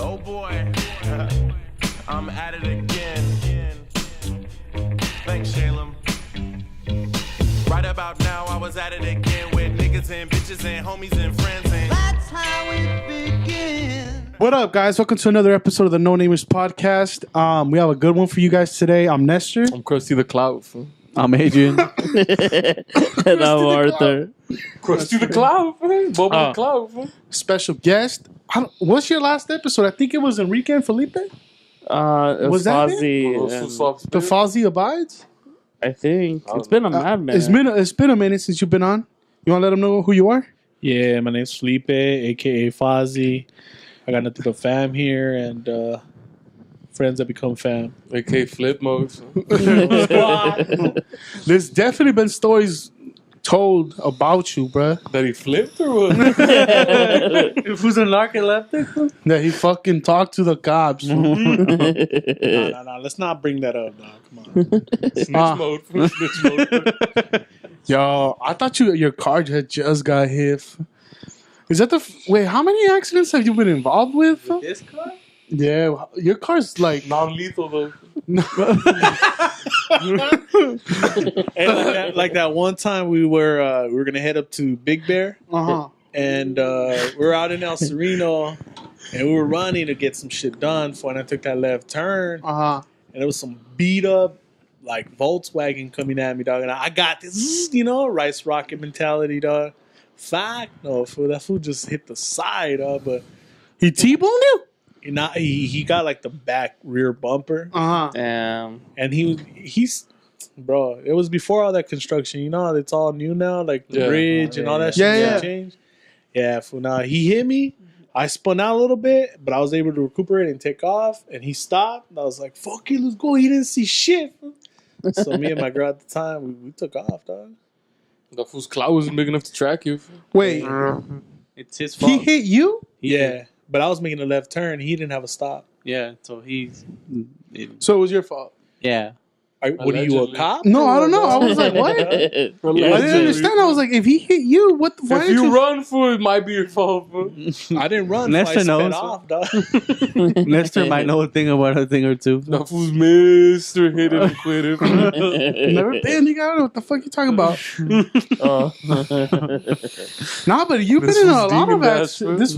Oh boy, I'm at it again. Thanks, Shalem. Right about now, I was at it again with niggas and bitches and homies and friends. And that's how it begins. What up, guys? Welcome to another episode of the NoNamers podcast. We have a good one for you guys today. I'm Nestor. I'm Krusty the Cloud. I'm Adrian. And I'm Arthur. Krusty the Cloud, man. Bubba the Cloud. Special guest. What's your last episode? I think it was Enrique and Felipe. It was that Fozzy. The Fozzy abides. I think it's been a mad minute. It's been a minute since you've been on. You want to let them know who you are? Yeah, my name's Felipe, a.k.a. Fozzy. I got nothing but fam here and friends that become fam. A.K. Flip Mode. There's definitely been stories told about you, bruh. That he flipped or what? Who's a narcoleptic? That he fucking talked to the cops. No. Let's not bring that up, dog. Come on. Snitch mode. Snitch mode. Yo, I thought your car had just got hit. Is that wait? How many accidents have you been involved with? This car? Yeah, your car's like Non-lethal though. And like that one time we were gonna head up to Big Bear, and we were out in El Sereno, and we were running to get some shit done. For when I took that left turn, and there was some beat up like Volkswagen coming at me, dog. And I got this, rice rocket mentality, dog. Fact, no, fool. That fool just hit the side, but he T-boned you. He got like the back rear bumper. Damn. And he's bro, it was before all that construction. It's all new now, like the bridge and all that shit changed. Yeah, for now he hit me. I spun out a little bit, but I was able to recuperate and take off. And he stopped. And I was like, "Fuck it, let's go." He didn't see shit. So me and my girl at the time, we took off, dog. That fool's cloud wasn't big enough to track you. Wait, It's his fault. he hit you? Yeah, but I was making a left turn. He didn't have a stop. Yeah, so he's... So it was your fault? Yeah. What are you, a cop? No, I don't know. I was like, what? I didn't understand. I was like, if he hit you, what the fuck? If you run for it, might be your fault, bro. I didn't run. Nestor so I sped knows. off, dog. Nestor might know a thing about a thing or two. That fool's Mr. Hit it and quit it. Never been. You got what the fuck you talking about? Nah, but you've been in a lot of accidents.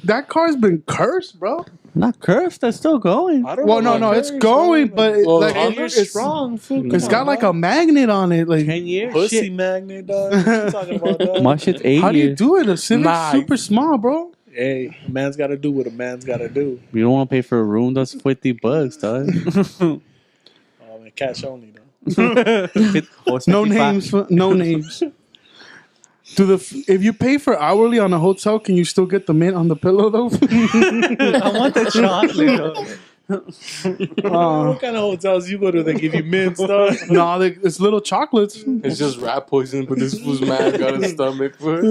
That car's been cursed, bro. Not cursed. That's still going. I don't Well, know no, about it's hers, going, dog. but It's strong. Fool. It's got like a magnet on it. Like, 10 years. Pussy Shit. magnet, dog. What you talking about, dog? My shit's 8 how do you years. do it? A Civic's Nah. super small, bro. Hey, a man's got to do what a man's got to do. You don't want to pay for a room that's $50, dog. Oh, man, cash only, though. No names. No names. If you pay for hourly on a hotel, can you still get the mint on the pillow though? I want the chocolate. What kind of hotels you go to that give you mints, dog? No, it's little chocolates. It's just rat poison, but this fool's mad got his stomach, bro.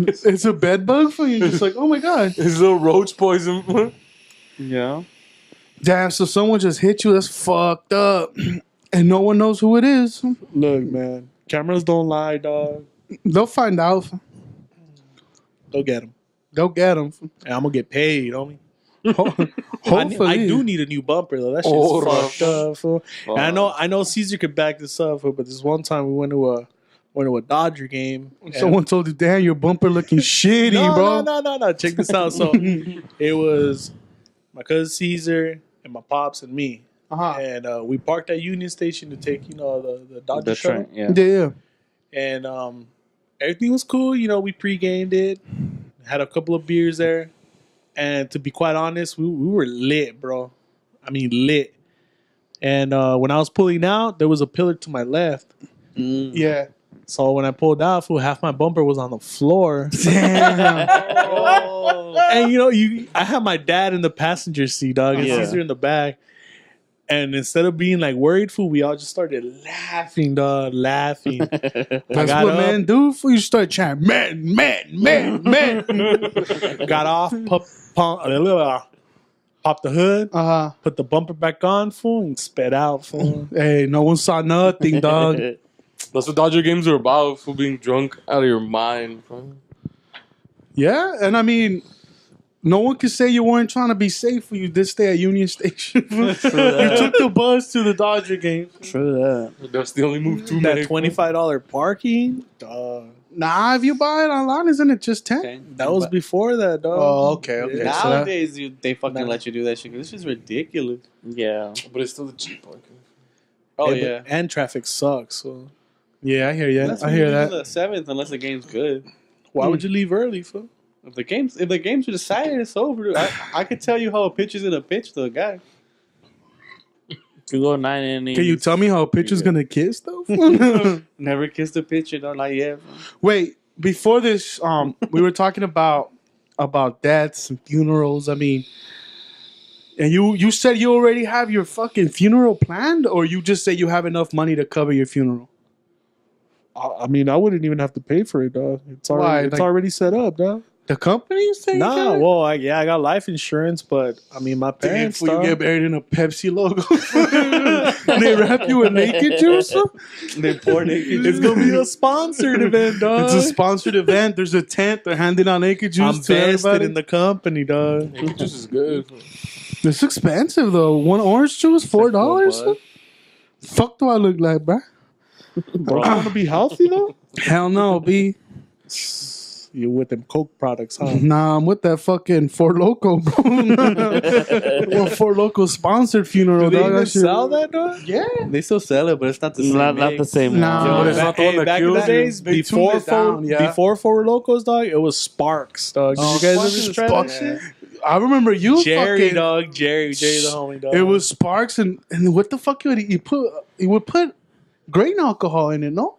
It's a bed bug for you. Just like, oh my god. His little roach poison, bro. Yeah. Damn, so someone just hit you. That's fucked up. And no one knows who it is. Look, man. Cameras don't lie, dog. They'll find out. Go get them. They'll get them. And I'm going to get paid, homie. Hopefully. I do need a new bumper, though. That shit's fucked up, fool. And I know Caesar could back this up, fool, but this one time we went to a Dodger game. Someone told you, damn, your bumper looking shitty, bro. No. Check this out. So it was my cousin Caesar and my pops and me. And we parked at Union Station to take, the Dodger shuttle. Yeah. And everything was cool. We pre-gamed it. Had a couple of beers there. And to be quite honest, we were lit, bro. I mean, lit. And when I was pulling out, there was a pillar to my left. Yeah. So when I pulled out, half my bumper was on the floor. Damn. And I had my dad in the passenger seat, dog, and Caesar in the back. And instead of being like worried, we all just started laughing, dog, laughing. That's what men do. You start chanting, man. Got off, popped the hood, put the bumper back on, and sped out, Hey, no one saw nothing, dog. That's what Dodger games are about, for being drunk out of your mind, bro. Yeah, and I mean, no one could say you weren't trying to be safe when you did stay at Union Station. You took the bus to the Dodger game. True that. That's the only move too That many. $25 parking, dog. Nah, if you buy it online, isn't it just 10? That was before that, dog. Oh, okay. Yeah. So that- Nowadays, they fucking let you do that shit. 'Cause this is ridiculous. Yeah. But it's still the cheap parking. Oh Hey, yeah. but- and traffic sucks. So yeah, I hear you. Unless I we hear leave that. The 7th, unless the game's good. why would you leave early, fool? If the games are decided, it's over. Dude. I could tell you how a pitch is gonna pitch to a guy. To go 9 innings. Can you tell me how a pitcher's gonna kiss though? Never kissed a pitcher, no, not yet. Wait, before this, we were talking about deaths and funerals. I mean, and you said you already have your fucking funeral planned, or you just say you have enough money to cover your funeral? I mean, I wouldn't even have to pay for it, dog. It's already Why? it's Like- already set up, dog. The company say Nah, well, I got life insurance, but I mean, my parents. you dog, get buried in a Pepsi logo. They wrap you in naked juice. They pour naked. it's gonna be a sponsored event, dog. It's a sponsored event. There's a tent. They're handing out naked juice I'm to vested everybody. in the company, dog. Naked juice is good. It's expensive though. One orange juice, $4. What? Fuck do I look like, bruh? Don't you want to be healthy though? Hell no, B. You with them Coke products, huh? Nah, I'm with that fucking Four Loko, bro. Well, Four Loko sponsored funeral, Do they dog. even Shit- sell that, dog? Yeah. They still sell it, but it's not the same. Not the mix. same Nah, one. but it's not the one that back in the kills you. days, They tuned before it down, yeah. before Four Locos, dog, it was Sparks, dog. Did you guys ever try that shit? I remember you Jerry, fucking. dog. Jerry the homie, dog. It was Sparks and what the fuck you would put grain alcohol in it, no?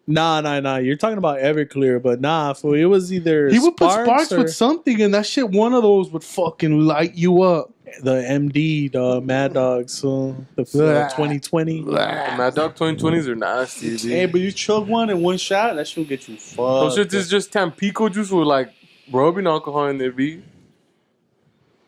Nah. You're talking about Everclear, but nah, fool. It was either He would put Sparks or with something, and that shit, one of those would fucking light you up. the MD, dog, Mad Dog. So the Blah. 2020. The Mad Dog 2020s are nasty, dude. Hey, but you chug one in one shot, that shit'll get you fucked. Those shit is just Tampico juice with like rubbing alcohol in there, B.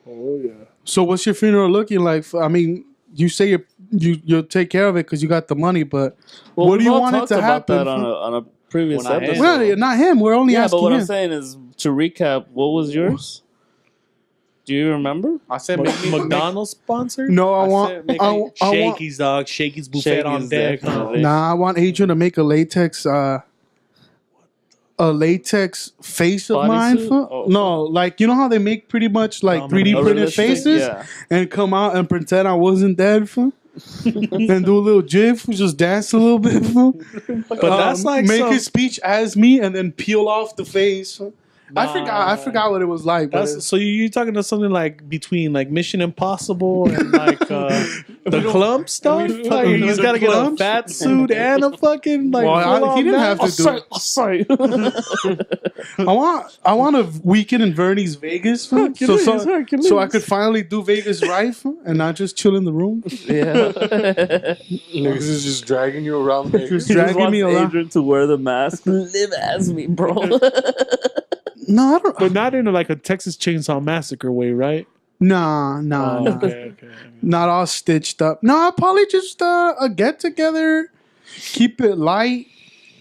Oh yeah. So what's your funeral looking like? I mean, you say you'll take care of it because you got the money, but Well, what do we've you all want it talked to about happen? that on a previous Well, not him. episode. Well, not him. We're only Yeah, but asking what him. I'm saying is, to recap, what was yours? Do you remember? I said make me McDonald's sponsored? No, I I want. said make I, it I want. Shakey's, dog. Shakey's buffet on Shakey's deck. definitely. Nah, I want Adrian to make a latex face of Bodysuit? mine. Oh. No, like you know how they make pretty much like 3D A printed realistic- faces Yeah. and come out and pretend I wasn't dead. And do a little jig, just dance a little bit. But that's like make some- his speech as me and then peel off the face. I forgot what it was like. But That's, so you're talking to something like between like Mission Impossible and like the clump stuff? Like, he's got to get a clumps? fat suit and a fucking like. Well, he didn't have to do it. Sorry. I want a weekend in Vernie's Vegas, so I could finally do Vegas right and not just chill in the room. Yeah. Niggas is just dragging you around. Just Vegas. dragging me around. Adrian to wear the mask. Live as me, bro. No, I don't. But not in like a Texas Chainsaw Massacre way, right? Nah. Okay. Not all stitched up. No, probably just a get together. Keep it light,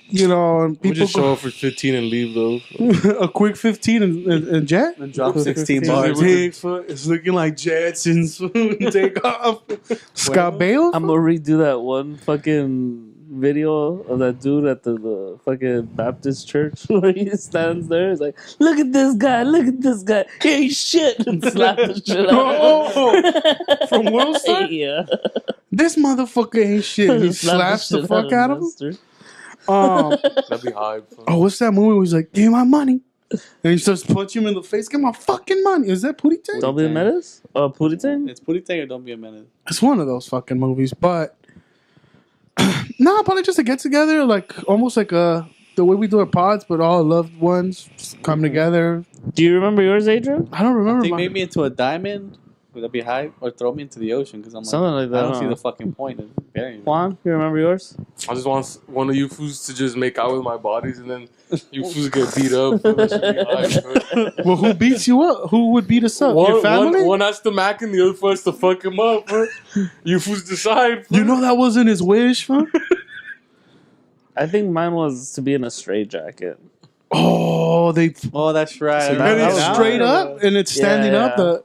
you know. And We'll people just show up for 15 and leave though. a quick 15 and jet. and drop 16 15 bars. Take foot. It's looking like Jetsons. Take off. Scott Bale. I'm gonna redo that one fucking video of that dude at the fucking Baptist church where he stands there. He's like, look at this guy. He ain't shit. And slap the shit out of him. From Worldstar? Yeah. This motherfucker ain't shit. He slaps the shit fuck out of him. Mister. That'd be hype. Oh, what's that movie where he's like, give me my money? And he starts punching him in the face. Give my fucking money. Is that Pootie Tang? Don't be a menace? Puritan? It's Pootie Tang or Don't Be a Menace. It's one of those fucking movies. But, nah, probably just a get together. Like, almost like the way we do our pods, but all loved ones just come together. Do you remember yours, Adrian? I don't remember. They mine. made me into a diamond. Would that be hype? Or throw me into the ocean because I'm like, Something like that, I don't huh? see the fucking point of burying me. Juan, you remember yours? I just want one of you fools to just make out with my bodies and then you fools get beat up. That should be hype, Well, who beats you up? Who would beat us up? bro. Your family? One has to mac and the other one has to fuck him up, bro. You fools decide. Bro. You know that wasn't his wish, huh? I think mine was to be in a straitjacket. Oh, that's right. So and that it's was straight good. up and it's standing Yeah, up. yeah.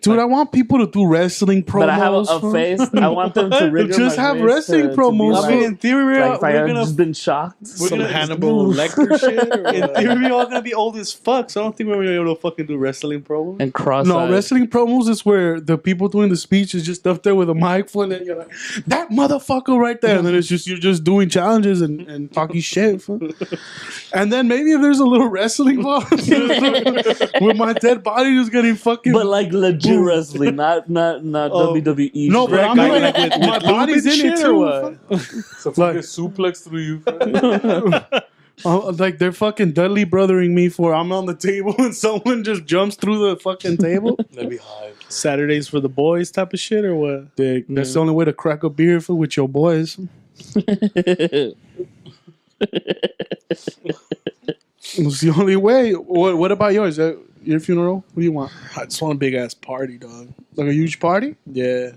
Dude, I want people to do wrestling promos. But I have a fool. face. I want them to rigor Just my have face wrestling to promos. be I Like, mean, in theory, like if I we're had gonna. just been shocked. Some gonna- Hannibal Lecter shit. Or In what? theory, we're all gonna be old as fuck. So I don't think we're gonna be able to fucking do wrestling promos. And cross. no, wrestling promos is where the people doing the speech is just up there with a microphone and you're like, that motherfucker right there. And then it's just, you're just doing challenges and talking shit. Fool. And then maybe if there's a little wrestling involved with my dead body just getting fucking. But like legit wrestling, not WWE. No, shit. but I'm Like like, with my body's in shit it or too. what? So fucking suplex through you. Like they're fucking Dudley brothering me for I'm on the table and someone just jumps through the fucking table. That'd be high. Saturdays for the boys type of shit or what? Dick, that's the only way to crack a beer for with your boys. It's the only way. What about yours? Your funeral? What do you want? I just want a big ass party, dog. Like a huge party? Yeah.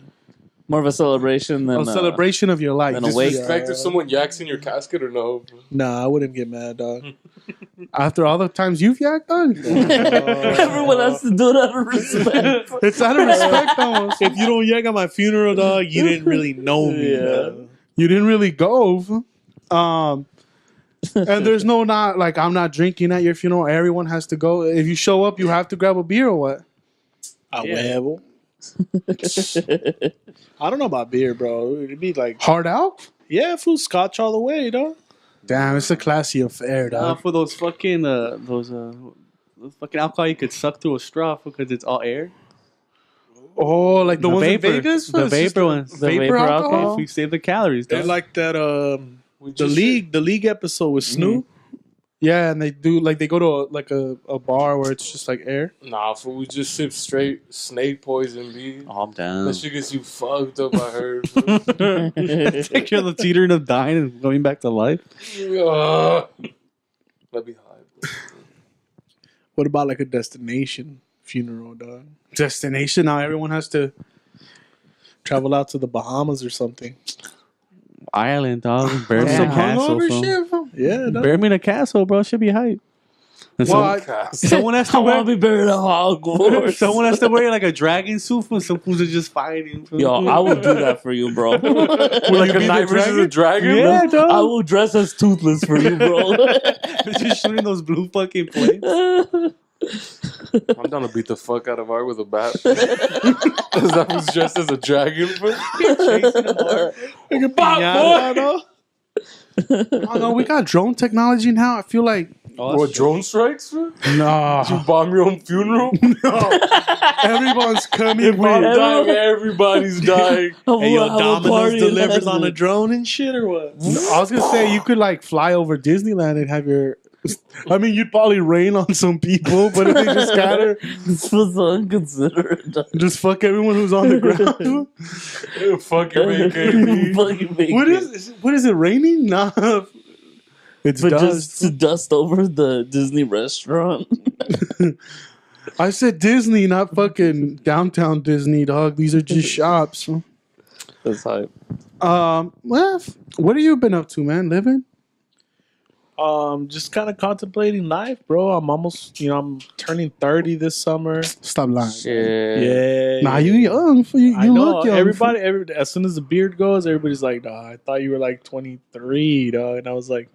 More of a celebration than A celebration of your life. than a Just wake. Disrespect if someone yaks in your casket or no? Nah, I wouldn't get mad, dog. after all the times you've yacked on. Everyone has to do it out of respect. It's out of respect almost. If you don't yak at my funeral, dog, you didn't really know me. Yeah. dog. You didn't really go. And there's no not like I'm not drinking at your funeral. Everyone has to go. If you show up, you have to grab a beer or what? I huevo. I don't know about beer, bro. It'd be like, Hard out? yeah, food scotch all the way, dog. Damn, it's a classy affair, dog. For those fucking those fucking alcohol you could suck through a straw because it's all air. Oh, like the ones vapor. in Vegas? The It's just vapor ones. The Vapor vapor alcohol? alcohol? If we save the calories, They're dog. like that. We The just league episode with Snoop. Yeah, and they do like they go to a bar where it's just like air. Nah, fool, we just sip straight snake poison, B. Oh, I'm down. That shit gets you fucked up, I heard. Take care of the teetering of dying and going back to life. That'd be high. Bro. What about like a destination funeral, dog? Destination. Now everyone has to. Travel out to the Bahamas or something. Ireland, dog. Bury me in Some a castle. hungover fool. shit. Fool. Yeah, dog. Bury me in a castle, bro. Should be hype. And Well, someone has I to want to wear. be buried at Hogwarts. Someone has to wear like a dragon suit, and some fools are just fighting. fool. Yo, I will do that for you, bro. Like you a be knight the versus a dragon? Yeah, I dog. will dress as Toothless for you, bro. Just shooting those blue fucking flames. I'm down to beat the fuck out of Art with a bat. Because that was dressed as a dragon. Piñata, dog. Oh no, we got drone technology now. I feel like What, drone strikes? Man? nah. You bomb your own funeral? Everyone's coming. If I'm with- dying, everybody's dying. Hey, yo, Have a Domino's party in delivers on a heaven. drone and shit or what? I was gonna say you could like fly over Disneyland and have your. I mean, you'd probably rain on some people, but if they just scatter, This was unconsiderate. just fuck everyone who's on the ground. Fuck your vacation. Fucking make What is it raining? Nah, it's But dust. just to dust over the Disney restaurant. I said Disney, not fucking downtown Disney, dog. These are just shops. That's hype. Well, what have you been up to, man? Living? Just kind of contemplating life, bro. I'm almost, I'm turning 30 this summer. Stop lying. Shit. Yeah. Nah, you young. You I know. look young. Everybody, as soon as the beard goes, everybody's like, "Nah, I thought you were like 23, dog." And I was like,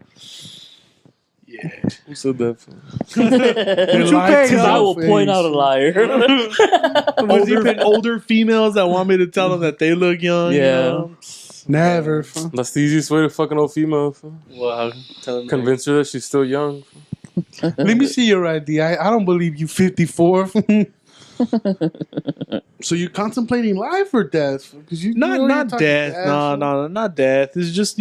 "Yeah." Who said that? They're lying pay, to Because I your will point face. out a liar. older females that want me to tell them that they look young. Yeah. Never. That's the easiest way to fuck an old female. Well, tell them Convince her that she's still young. Let me see your ID. I don't believe you 54. So you're contemplating life or death? Because you Not death. No, not death. It's just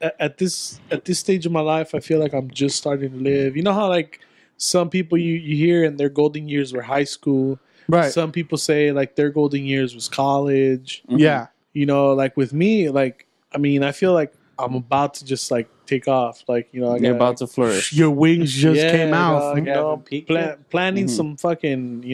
at this stage of my life, I feel like I'm just starting to live. You know how like some people you hear in their golden years were high school. Right. Some people say like their golden years was college. Yeah. Like with me, like I mean, I feel like I'm about to just like take off. Like I You're gotta, about to flourish. Your wings just came out. dog, Yeah, peak planning some fucking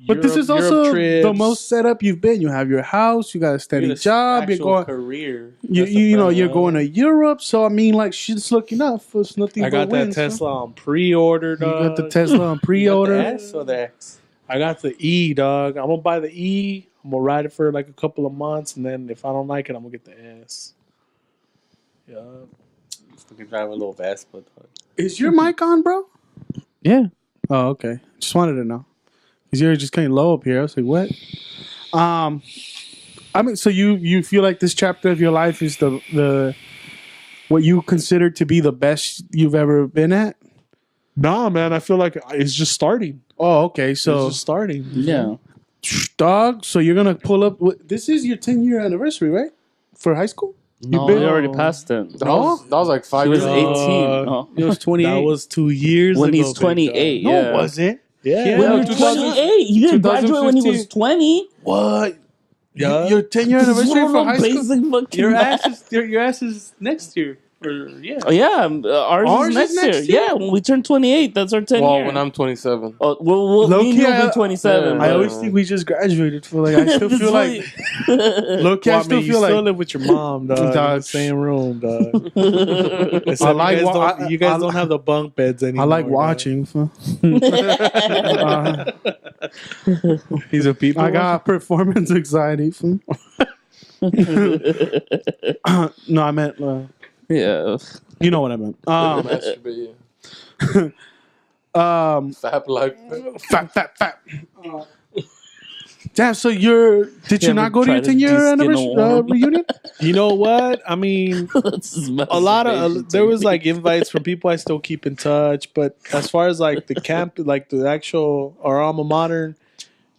But this is also Europe trips. the most set up you've been. You have your house. You got a steady job. You're going. Career. You're going to Europe. So I mean, like shit's looking up. It's nothing. I got but wins, that Tesla on pre-order, You dog. got the Tesla on pre-order. The S or the X? I got the E, dog. I'm gonna buy the E. I'm gonna ride it for like a couple of months, and then if I don't like it, I'm gonna get the S. Yeah. Fucking drive a little Vespa. Dog. Is your mic on, bro? Yeah. Oh, okay. Just wanted to know. Because you're just kind of low up here. I was like, what? I mean, so you feel like this chapter of your life is the what you consider to be the best you've ever been at? Nah, man. I feel like it's just starting. Oh, okay. So, It's just starting. Yeah. dog, so you're going to pull up. This is your 10-year anniversary, right? For high school? No, been- we already passed it. That was like 5 He was years 18. ago. Oh. It was 28. That was 2 years When ago. he's 28, big dog. yeah. No, it wasn't. Yeah. Yeah, When no, you're 2000 28, he didn't graduate when he was 20. What? Yeah. Your 10-year anniversary for high school? Basic fucking your math. ass is your ass is next year. Or yeah. Oh, yeah, ours is next year. Yeah, when we turn 28, that's our 10 Well, year. when I'm 27. Oh, me Low-key, and you'll I- be 27. I Yeah. always think we just graduated. For like, I still feel like... Look, Well, I I still mean, you feel still like... live with your mom, dog. In the Dog. same room, dog. I Except like you guys, wa- don't, you guys I- don't have the bunk beds I anymore. like dog. watching. So. He's a people. I got performance anxiety. So. No, I meant... Yeah. you know what I meant. Masturbate, yeah. Fab life. Fat. Damn, so did you You not ever go to your tried to 10-year de-skin a anniversary worm? reunion? You know what? I mean, That's his a lot masturbation of there was technique. like invites from people I still keep in touch, but as far as like the camp, like the actual our alma mater,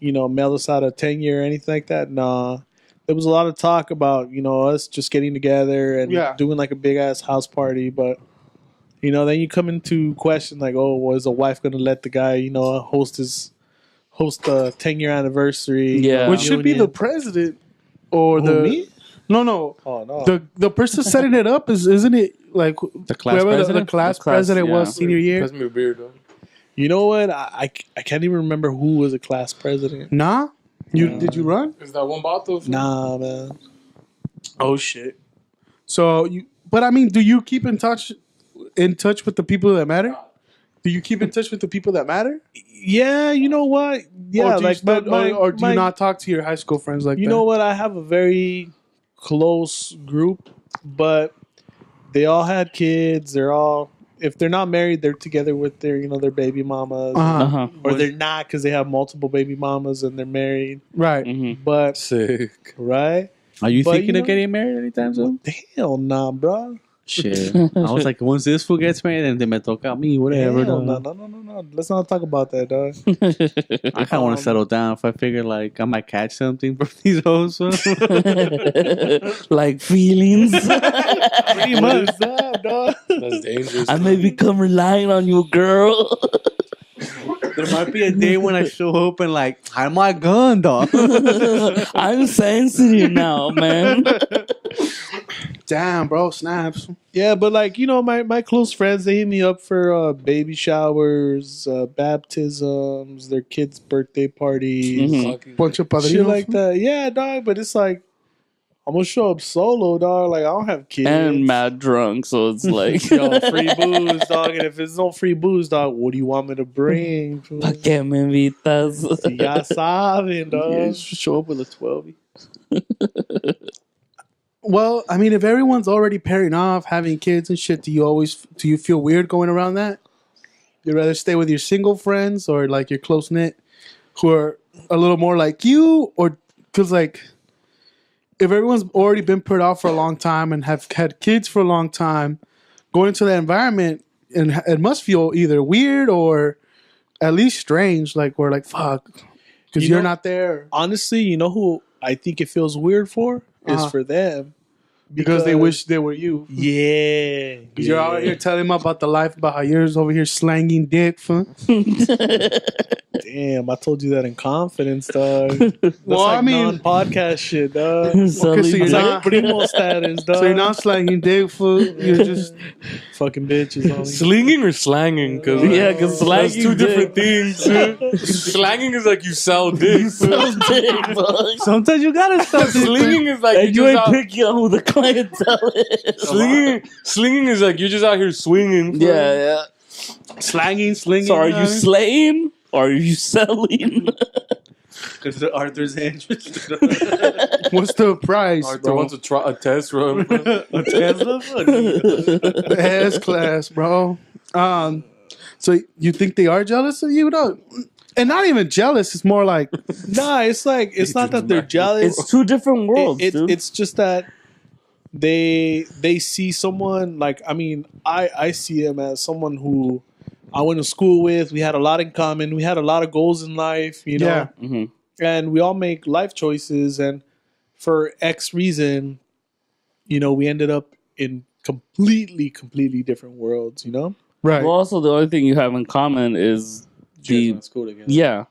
mail us out a 10-year or anything like that. Nah, there was a lot of talk about us just getting together and Yeah. doing like a big ass house party, but then you come into question like, oh, was the wife gonna let the guy host the 10-year anniversary? Yeah. Which should be the president or Who, the me? No. Oh no. The person setting it up isn't it like The class whoever president? the class The class, president yeah. was senior year? Pass me a beer, though. You know what? I can't even remember who was a class president. Nah, did you run? Is that one bottle? Nah, man. Oh shit. So but I mean, do you keep in touch with the people that matter? Do you keep in touch with the people that matter? Yeah, you know what? Yeah, or do like you not talk to your high school friends like that? You know what? I have a very close group, but they all had kids. They're all, if they're not married, they're together with their their baby mamas, Uh-huh. or they're not because they have multiple baby mamas and they're married. Right. Mhm. But Sick. right? Are you But, thinking you of know- getting married anytime soon? Hell nah, bro. Shit. I was like, once this fool gets married, then they me toca a me, whatever. Hell dog. no. Let's not talk about that, dog. I kind of want to settle down. If I figure like I might catch something from these hoes. Like feelings. Pretty much that, dog. That's dangerous. I may become relying on you, girl. There might be a day when I show up and like, hide my gun, dog. I'm sensitive now, man. Damn, bro, snaps. Yeah, but like my close friends, they hit me up for baby showers, baptisms, their kids' birthday parties, Mhm. Bunch of padrinos. shit like that. Yeah, dog. But it's like I'm gonna show up solo, dog. Like I don't have kids And mad drunk, so it's like, Yo, free booze, dog. And if it's no free booze, dog, what do you want me to bring? ¿pa' qué me invitas? Ya saben, dog. Show up with a 12. Well, I mean, if everyone's already pairing off, having kids and shit, do you feel weird going around that? You'd rather stay with your single friends or like your close knit, who are a little more like you, or because like if everyone's already been paired off for a long time and have had kids for a long time, going into that environment and it must feel either weird or at least strange, like we're like fuck, because You you're know- not there. Honestly, you know who I think it feels weird for is Uh-huh. for them. because they wish they were you. Yeah. You're out here telling them about the life, about how you're over here slanging dick, fun. Damn, I told you that in confidence, dog. That's Well, like I mean- non-podcast shit, dog. Okay, so you're not, Primo status, dog. so you're not slanging dick, fool. You're just fucking bitches. Only. Slinging or slanging? Cause Yeah, because that's slanging two dick. different things. Slanging is like you sell dick. Sometimes you gotta stop. Slinging is like And you you just ain't out, picky on who the clientele is. slinging is like you're just out here swinging. Yeah. slanging, slinging. So are know you what I mean? slaying or are you selling? Because Arthur's interested. What's the price, Arthur bro? wants to try a test run. A Tesla? S class, bro. So you think they are jealous of you, though? And not even jealous. It's more like Nah, it's like it's not that they're jealous. It's two different worlds, dude. It's just that they see someone like I see him as someone who I went to school with. We had a lot in common. We had a lot of goals in life, you know. Yeah. And we all make life choices, and for X reason, you know, we ended up in completely different worlds, you know. right. Well, also the only thing you have in common is the school together. yeah,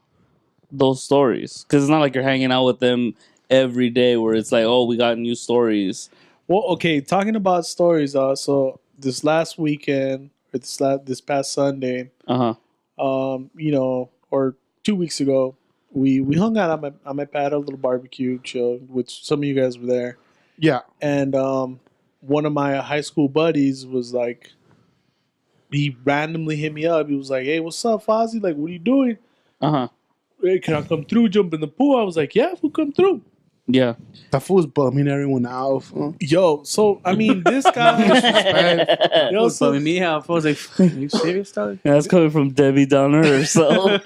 those stories. Because it's not like you're hanging out with them every day, where it's like, oh, we got new stories. Well, okay, talking about stories, so this last weekend or this past Sunday, you know, or 2 weeks ago, we hung out on my pad, a little barbecue, chill, which some of you guys were there. Yeah. And one of my high school buddies was like, he randomly hit me up. He was like, "Hey, what's up, Fozzy? Like, what are you doing? Hey, can I come through, jump in the pool?" I was like, "Yeah, we'll come through." Yeah. That fool's bumming everyone out. Yo, so I mean, this guy, yo, So so, me, I was like, "Are you serious, dog?" That's coming from Debbie Downer herself.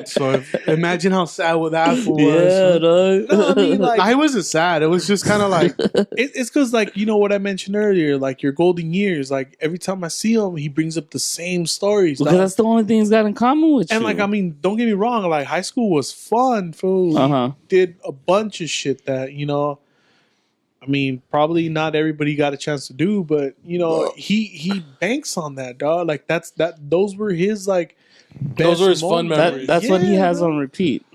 So imagine how sad with that fool Yeah, was. dog. no, I mean, like, I wasn't sad. It was just kind of like, it's because, like, you know what I mentioned earlier, like your golden years. Like every time I see him, he brings up the same stories. Because dog. that's the only thing he's got in common with you. And like, I mean, don't get me wrong. Like high school was fun. Fool. Did a bunch of shit that, you know, I mean, probably not everybody got a chance to do, but you know, he banks on that, dog. Like those were his like. Those were his fun moments. memories. That's what he Yeah, has bro. on repeat.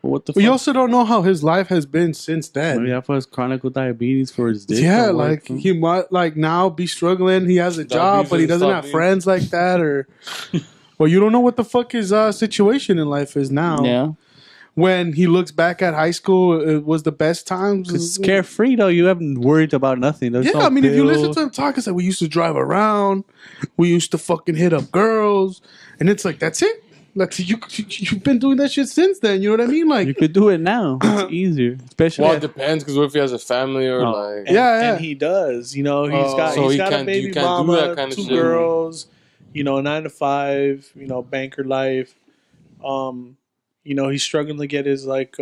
What the we fuck? also don't know how his life has been since then. Maybe that was chronic diabetes for his dick. Yeah, or what? like he might like now be struggling. He has a job, but he doesn't have friends like that, or well, you don't know what the fuck his situation in life is now. Yeah. When he looks back at high school, it was the best times. It's carefree though. You haven't worried about nothing. There's Yeah, no I mean, if you listen bills. to him talk, it's like we used to drive around, we used to fucking hit up girls, and it's like that's it. Like you've been doing that shit since then. You know what I mean? Like you could do it now. It's easier, especially. Well, it depends because what if he has a family or like. And, Yeah. and he does. You know, he's got So he a can't- baby you can't do mama, that kind of 2 shit. girls. You know, 9 to 5. You know, banker life. You know, he's struggling to get his like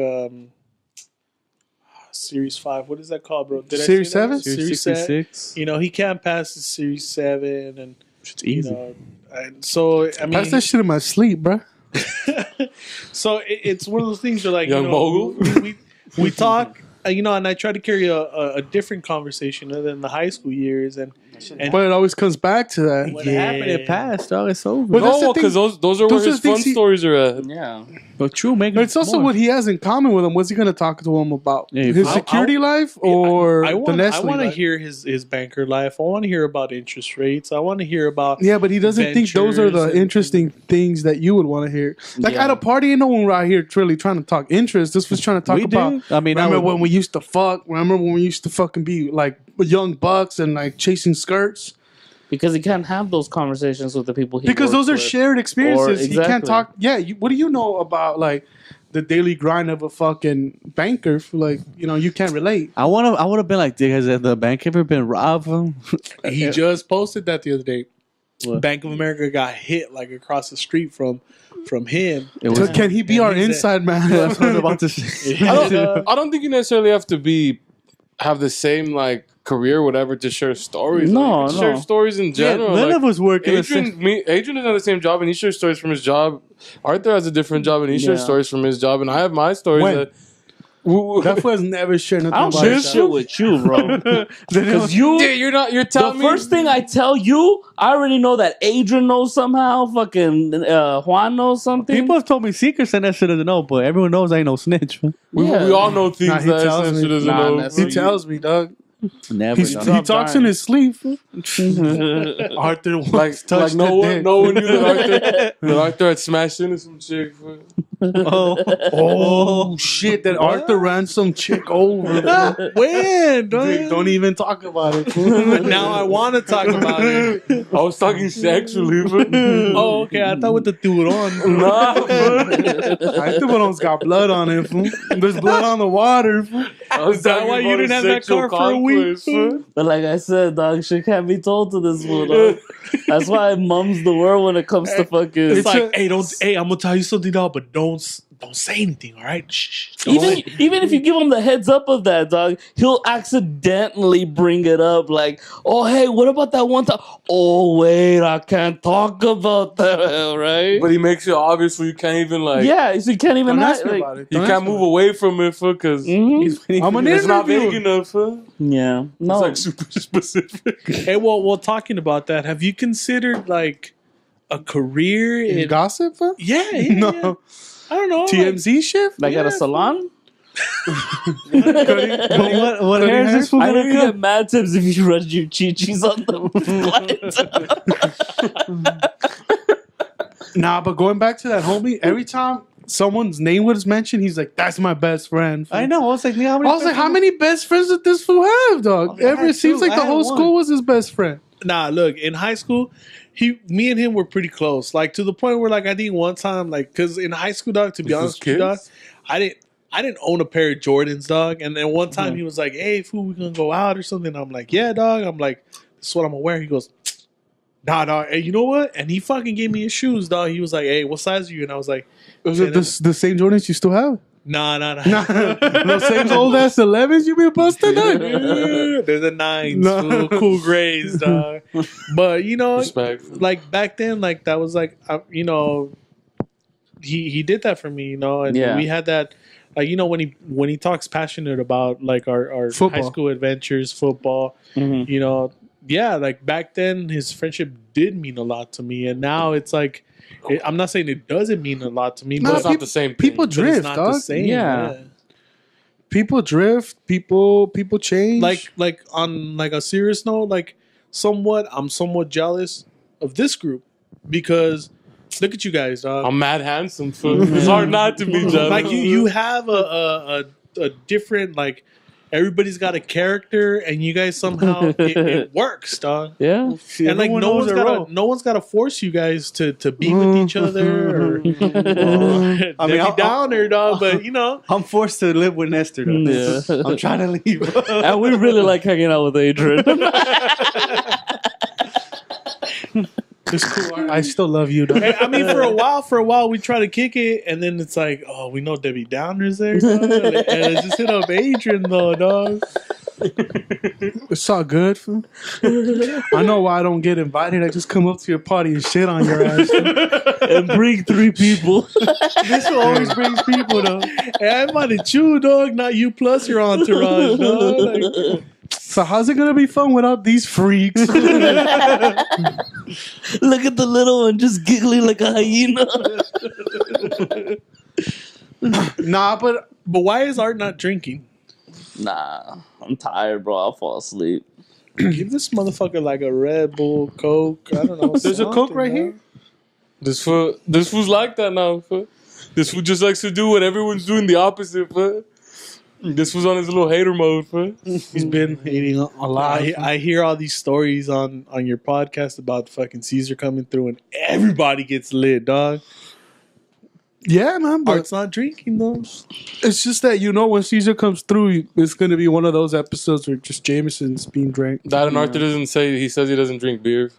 Series 5. What is that called, bro? Did Series I say that? 7? Series 66. You know, he can't pass the Series 7, and It's you easy. know, and so I mean, pass that shit in my sleep, bro. so it's one of those things where like Young you know, mogul? we talk, you know, and I try to carry a different conversation other than the high school years, and But it always comes back to that. What happened? It passed, dog. It's over. But that's the No, thing- because those are where those are his the fun things he- stories are at. Yeah. But true, make But it's also what he has in common with him. What's he going to talk to him about? Yeah, His I- security life or I the Nestle want to life? hear his banker life. I want to hear about interest rates. I want to hear about Yeah, but he doesn't think those are the ventures and- interesting things that you would want to hear. Like Yeah. at a party, ain't no one right here really trying to talk interest. This was trying to talk We about. did. I mean, remember when we used to fuck? Remember when we used to fucking be like young bucks and like chasing skirts? Because he can't have those conversations with the people he Because those works are with. shared experiences. He can't exactly. talk. Yeah, what do you know about like the daily grind of a fucking banker? For like, you know, you can't relate. I would have been like, has the bank ever been robbed? He just posted that the other day. What? Bank of America got hit like across the street from him. It So was. can he be And our he's a- inside man? That's what I'm about to say. I don't think you necessarily have to have the same like career, whatever, to share stories. No, Like, you can share no. stories in Yeah, general. none like, of us work in the same. Adrian is on the same job, and he shares stories from his job. Arthur has a different job, and he shares Yeah. stories from his job, and I have my stories. When? That That fool has never shared nothing I don't about share himself. shit with you, bro. Because you, Dude, you're telling the me. first thing I tell you, I already know that Adrian knows somehow. Fucking Juan knows something. People have told me secrets and that shit doesn't know, but everyone knows I ain't no snch. Man. We Yeah. all know things Nah, he that tells Ascension me. doesn't Nah, know. that's- He tells me, dog. Never. He dog. talks in his sleep. Arthur once Like touched no the one, dick. no one knew that Arthur had smashed into some chick. Fool. Oh shit! That Arthur ran some chick over. Fool. When? Dude, don't even talk about it. Fool. Now I want to talk about it. I was talking sexually. Fool. Oh, okay. I thought with the tiburon. Nah, fool. I think one's got blood on it. Fool. There's blood on the water. Fool. I was Is that talking why you about didn't have that sexual car for a week? conquest, fool. But like I said, dog, shit can't be told to this fool, dog. That's why mum's the word when it comes to fucking. It's like, hey, I'm gonna tell you something, dog, but don't say anything, all right? Shh. Even if you give him the heads up of that, dog, he'll accidentally bring it up. Like, oh, hey, what about that one time? Oh, wait, I can't talk about that, right? But he makes it obvious where you can't even like. Yeah, so you can't even Don't hide, ask me like, about it. You Don't can't ask me move about away from it because mhm. I'm an it's not interview. big enough. Huh? Yeah, no, It's like super specific. Hey, well, talking about that, have you considered like a career it. in Gossip? Fool? Yeah, No. yeah. I don't know. TMZ shit? like at a yeah. salon. What hair is this fool I know gonna you cut? get mad tips if you run your chi-chis on the flight. Nah, but going back to that homie, every time someone's name was mentioned, he's like, "That's my best friend." I know. I was like, I was like, how many best friends did this fool have, dog? I had It seems two. like I the had whole one. school was his best friend. Nah, look, in high school, me and him were pretty close. Like to the point where, like, I think one time, like, because in high school, dog, to be This honest was with you, dog, kids? I didn't own a pair of Jordans, dog. And then one time he was like, "Hey, fool, we gonna go out or something?" I'm like, "Yeah, dog." I'm like, "This is what I'm gonna wear." He goes, "Nah, dog. Hey, you know what?" And he fucking gave me his shoes, dog. He was like, "Hey, what size are you?" And I was like, Was it the same Jordans you still have? "Nah, nah, nah." Those same old ass 11s you been busting, dog? They're the nines, No. fool. Cool grays, dog. But you know, Respect. like back then, like that was like, you know, he did that for me, you know, and Yeah. we had that, like, you know, when he talks passionate about like our Football. high school adventures, football, Mhm. you know, yeah, like back then his friendship did mean a lot to me, and now it's like, I'm not saying it doesn't mean a lot to me, No, but It's not the same thing. People but drift, it's not dog. the same. Yeah. People drift. People change. Like on like a serious note, like I'm somewhat jealous of this group because look at you guys, dog. I'm mad handsome. Fool. It's hard not to be jealous. Like you have a different, like, everybody's got a character, and you guys somehow it works, dog. Yeah, And like Everyone knows their role. no one's gotta force you guys to be with each other. Or, I mean, Debbie Downer, dog. But you know, I'm forced to live with Nestor. Though. Yeah. I'm trying to leave. and we really like hanging out with Adrian. it's cool. I still love you, dog. I mean, for a while, we try to kick it, and then it's like, oh, we know Debbie Downer's there, dog. And let's just hit up Adrian, though, dog. It's all good. Fool. I know why I don't get invited. I just come up to your party and shit on your ass. Fool. and bring 3 people. This will always brings people, though. Hey, I invited you, dog, not you plus your entourage, dog. Like, So how's it gonna be fun without these freaks? Look at the little one just giggling like a hyena. Nah, but why is Art not drinking? Nah, I'm tired, bro. I'll fall asleep. Give this motherfucker like a Red Bull, Coke. I don't know. there's a Coke right here. This fool's like that now. Fool. This fool just likes to do what everyone's doing the opposite. Fool. This was on his little hater mode. Fool. He's been eating a lot. I hear all these stories on your podcast about fucking Caesar coming through, and everybody gets lit, dog. Yeah, man. But Art's not drinking though. it's just that when Caesar comes through, it's gonna be one of those episodes where just Jameson's being drank. That and Arthur doesn't say. He says he doesn't drink beer.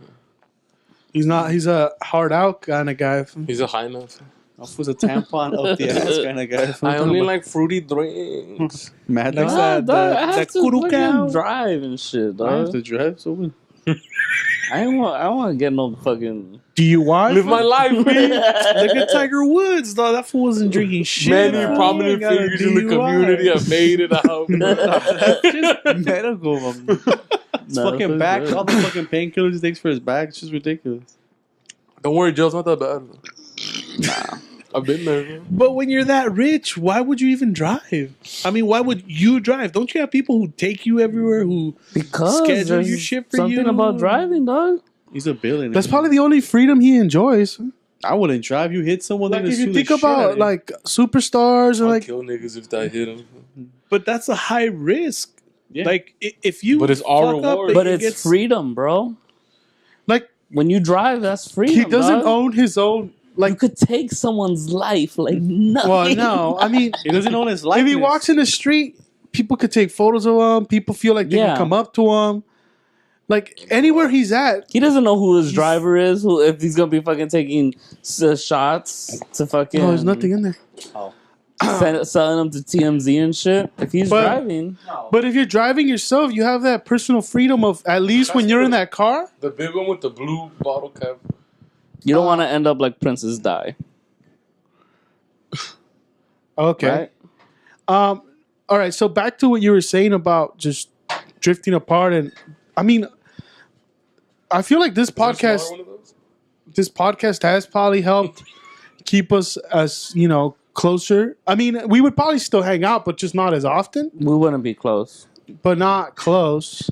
He's not. He's a hard out kind of guy. He's a high enough. I was a tampon up the ass kind of guy. I only like fruity drinks. Mad Like dog. that. Dog, I that have to Kurukan. fucking drive and shit, I have dog. to drive. So I don't want to get no fucking. DUI. Live my life, man. Look at Tiger Woods, though. That fool wasn't drinking shit. Many prominent Got a figures in the DUI. community have made it out. Just medical. His No, fucking that's back, good. all the fucking painkillers he takes for his back, it's just ridiculous. Don't worry, Joe's not that bad. Nah. I've been there, bro. But when you're that rich, why would you even drive? I mean, why would you drive? Don't you have people who take you everywhere who Because schedule there's your shit for something you? about driving, dog. He's a billionaire. That's probably the only freedom he enjoys. I wouldn't drive. You hit someone, Like they're if gonna you sue think the shit out about of you. like superstars or I'll like, kill niggas if I hit them. But that's a high risk. Yeah. Like if you But it's all fuck up, reward. But it it's gets- freedom, bro. like When you drive, that's freedom. he doesn't dog. own his own. You Like, could take someone's life like nothing. well, no, I mean, he doesn't own his life. if he walks in the street, people could take photos of him. People feel like they Yeah. can come up to him. Like anywhere he's at, He doesn't know who his driver is. Who if he's gonna be fucking taking shots to fucking. oh, there's nothing in there. selling them to TMZ and shit. If he's But- driving, But if you're driving yourself, you have that personal freedom of at least when you're in that car. The big one with the blue bottle cap. you don't want to end up like Princess Di. Okay. Right? All right. So back to what you were saying about just drifting apart, and I mean, I feel like this Is there a smaller podcast, one of those? this podcast has probably helped keep us as closer. I mean, we would probably still hang out, but just not as often. We wouldn't be close. But not close.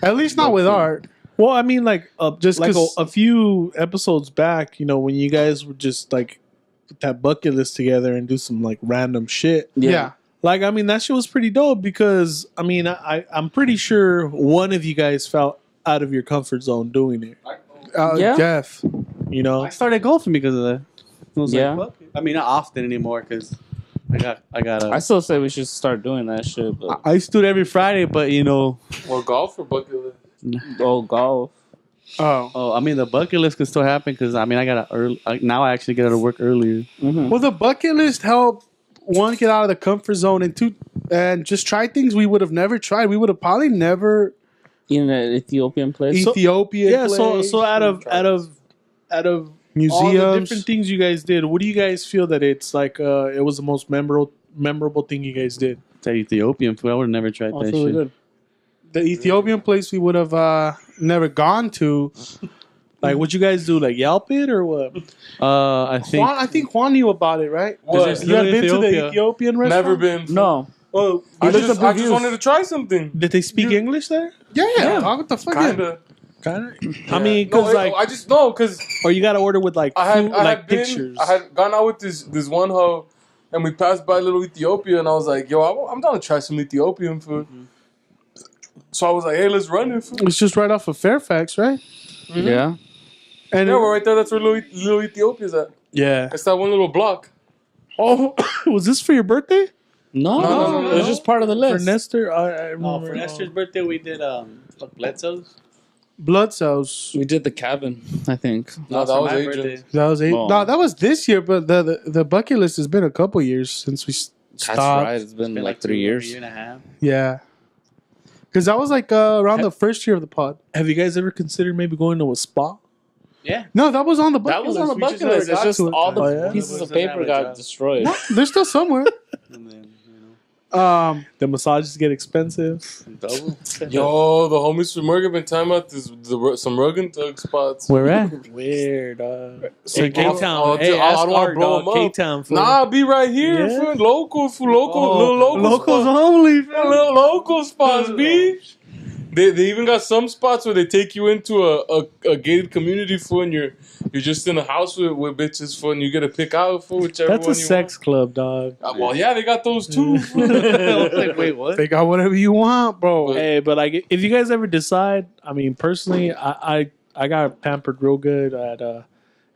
At least not with art. Well, I mean, like Just like 'cause- a few episodes back, when you guys would just like put that bucket list together and do some like random shit. Yeah. Like, I mean, that shit was pretty dope because I mean, I'm pretty sure one of you guys felt out of your comfort zone doing it. Yeah. Jeff. I started golfing because of that. I was Yeah. like, fuck it. I mean, not often anymore because I got I still say we should start doing that shit. But I used to do it every Friday, but Or golf or bucket list? golf. Oh. I mean, the bucket list could still happen because I mean, I got now I actually get out of work earlier. Mm-hmm. Well, the bucket list helped one get out of the comfort zone and two and just try things we would have never tried. We would have probably never In an Ethiopian place. Ethiopia. Yeah. So out of all the museums. different things you guys did, what do you guys feel that it's like? It was the most memorable thing you guys did. That Ethiopian food, I would have never tried that really shit. good. The Ethiopian place we would have never gone to. Like, what you guys do? Like Yelp it or what? I think I think Juan knew about it, right? What? there's You had been to the Ethiopia. Ethiopian restaurant? Never been. No. Oh, I you looked just, up I just reviews. wanted to try something. Did they speak English there? Yeah. Talk what the fuck. Kinda. Kind of. I mean, No, because like, I just know because or you got to order with like food, I like had been, pictures. I had gone out with this one hoe, and we passed by little Ethiopia, and I was like, "Yo, I'm down to try some Ethiopian food." So I was like, "Hey, let's run it." Food. It's just right off of Fairfax, right? Yeah. And Yeah, we're right there. That's where little Ethiopia's at. yeah. It's that one little block. Oh, was this for your birthday? No, it was just part of the For list. Nestor? I Oh, remember. for Nestor's birthday, we did Bledsoe's. Blood cells. We did the cabin, I think. No, that for was my Adrian. birthday. That was Oh. No, that was this year, but the bucket list has been a couple years since we stopped. That's right. It's been Been like 3 a years. year and a half. Yeah. Because that was like around the first year of the pod. Have you guys ever considered maybe going to a spa? Yeah. No, that was on the bucket That was list. on the We bucket never list. It's got just to it. all the Oh, yeah? pieces of Doesn't have paper a got job. destroyed. They're still somewhere. And then, The massages get expensive. double. Yo, the homies from Merck have been time out some rug and tug spots. Where at? Where, dog? So K-Town. I'll- Hey, I ask don't wanna Art, blow dog. them up. K-Town. fool. Nah, I'll be right here, Yeah? fool. Local, little Oh, local locals spots. only. Little local spots, B. They even got some spots where they take you into a gated community, fool, and you're just in a house with bitches, fool, and you get to pick out for whichever That's one a you sex club, dog. want. Well, yeah, they got those too. fool. I was like, wait, what? They got whatever you want, bro. Hey, but like, if you guys ever decide, I mean, personally, I got pampered real good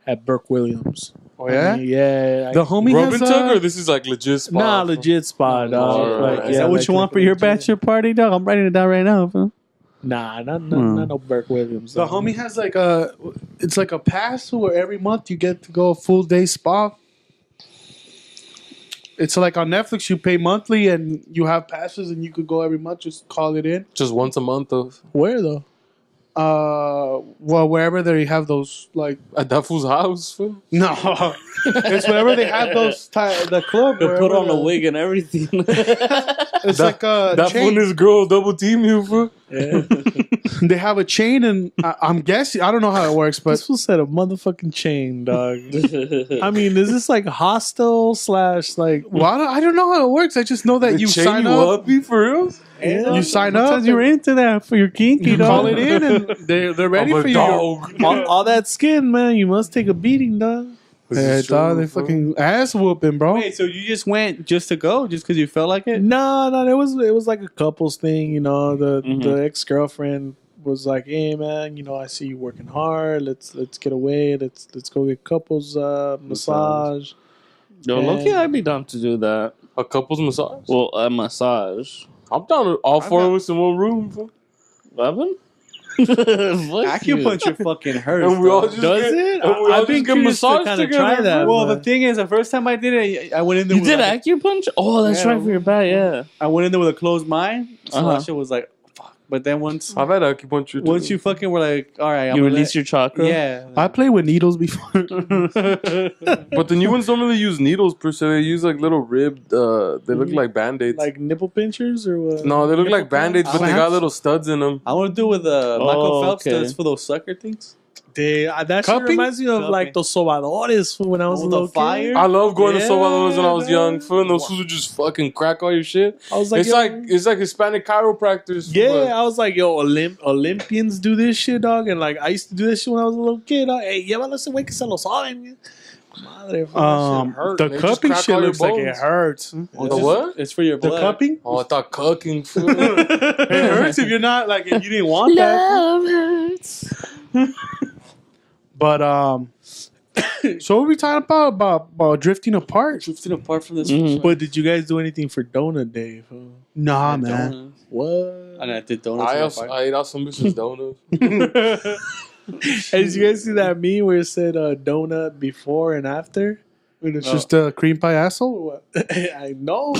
at Burke Williams. Oh, yeah? I mean, yeah. The homie Rub has and tug, or this is like legit spot? Nah, legit spot, dog. Alright. Like, Is that what you want for your bachelor party, dog? I'm writing it down right now. Huh? Nah, not no Burke Williams. The homie has like it's like a pass where every month you get to go a full day spa. It's like on Netflix, you pay monthly and you have passes and you could go every month, just call it in. Just once a month of. Where though? Well, wherever they have those, like, At that fool's house, fool. no, it's wherever they have those the club. They put wherever on a the- wig and everything. It's like a That fool chain. and his girl double team you, fool. Yeah. They have a chain, and I'm guessing I don't know how it works, but This fool said a motherfucking chain, dog. I mean, is this like hostel / like? well, I don't know how it works. I just know that They you chain sign you up, up, for real? you sign up, Sometimes you're into that for your kinky, you dog. call it in, and they're ready I'm for a you. dog. all that skin, man. You must take a beating, dog. Yeah, dog, they fucking ass whooping, bro. Wait, so you just went just to go, just because you felt like it? No, it was like a couples thing, you know. The Mhm. ex-girlfriend was like, "Hey, man, you know, I see you working hard. Let's get away. Let's go get couples massage." Yo, low-key, I'd be down to do that. A couple's massage? Well, a massage. I'm down to all four of us in one room, fool. What happened? Fuck you. Acupuncture fucking hurts. And we all dog. just Does get, it? And we all I've been just get curious to massaged kinda together. try that. fool. Well, the but- thing is, the first time I did it, I went in there. You with did like, acupuncture? Oh, that's Yeah. right for your back, yeah. I went in there with a closed mind, so Uh-huh. that shit was like, fuck. But then once I've had acupuncture. once too. you fucking were like, all right, I'm You gonna release your chakra? yeah. I played with needles before. But the new ones don't really use needles per se. They use like little ribbed. They look like band-aids. Like nipple pinchers or what? No, they look like band-aids, but they got Clamps? little studs in them. I want to do with Michael Phelps okay. does for those sucker things. That shit Cupping? reminds me of Cupping. like those sobadores when I was a With little the fire? kid. I love going to Yeah, Sobalos when I was young. man. Fool, and those fools would just fucking crack all your shit. I was like, It's yo, like Hispanic chiropractors. yeah, I was like, yo, Olympians do this shit, dog, and like I used to do this shit when I was a little kid. Dog. Hey, llévalo ese güey que se lo saben. Madre, that shit hurt. The They just cupping crack shit all your looks like it bones. hurts. The what? It's for your The blood. cupping? Oh, I thought cucking. Fool. It hurts if you're not like if you didn't want that. Love hurts. But so what were we talking about drifting apart? Drifting apart from this. Mhm. But did you guys do anything for Donut Day? Huh? Nah, man. Donuts. What? And I did donuts. I ate out some bitches donuts. Hey, did you guys see that meme where it said donut before and after? And it's just a cream pie asshole or what? I know.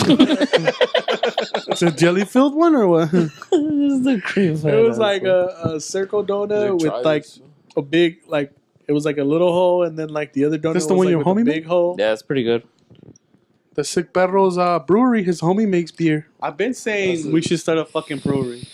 It's a jelly filled one or what? This is the cream. It was like a circle donut with like a big like it was like a little hole and then like the other donut This the was one like your with a homie big hole. Yeah, it's pretty good. The Sick Perro's brewery, his homie makes beer. I've been saying we should start a fucking brewery.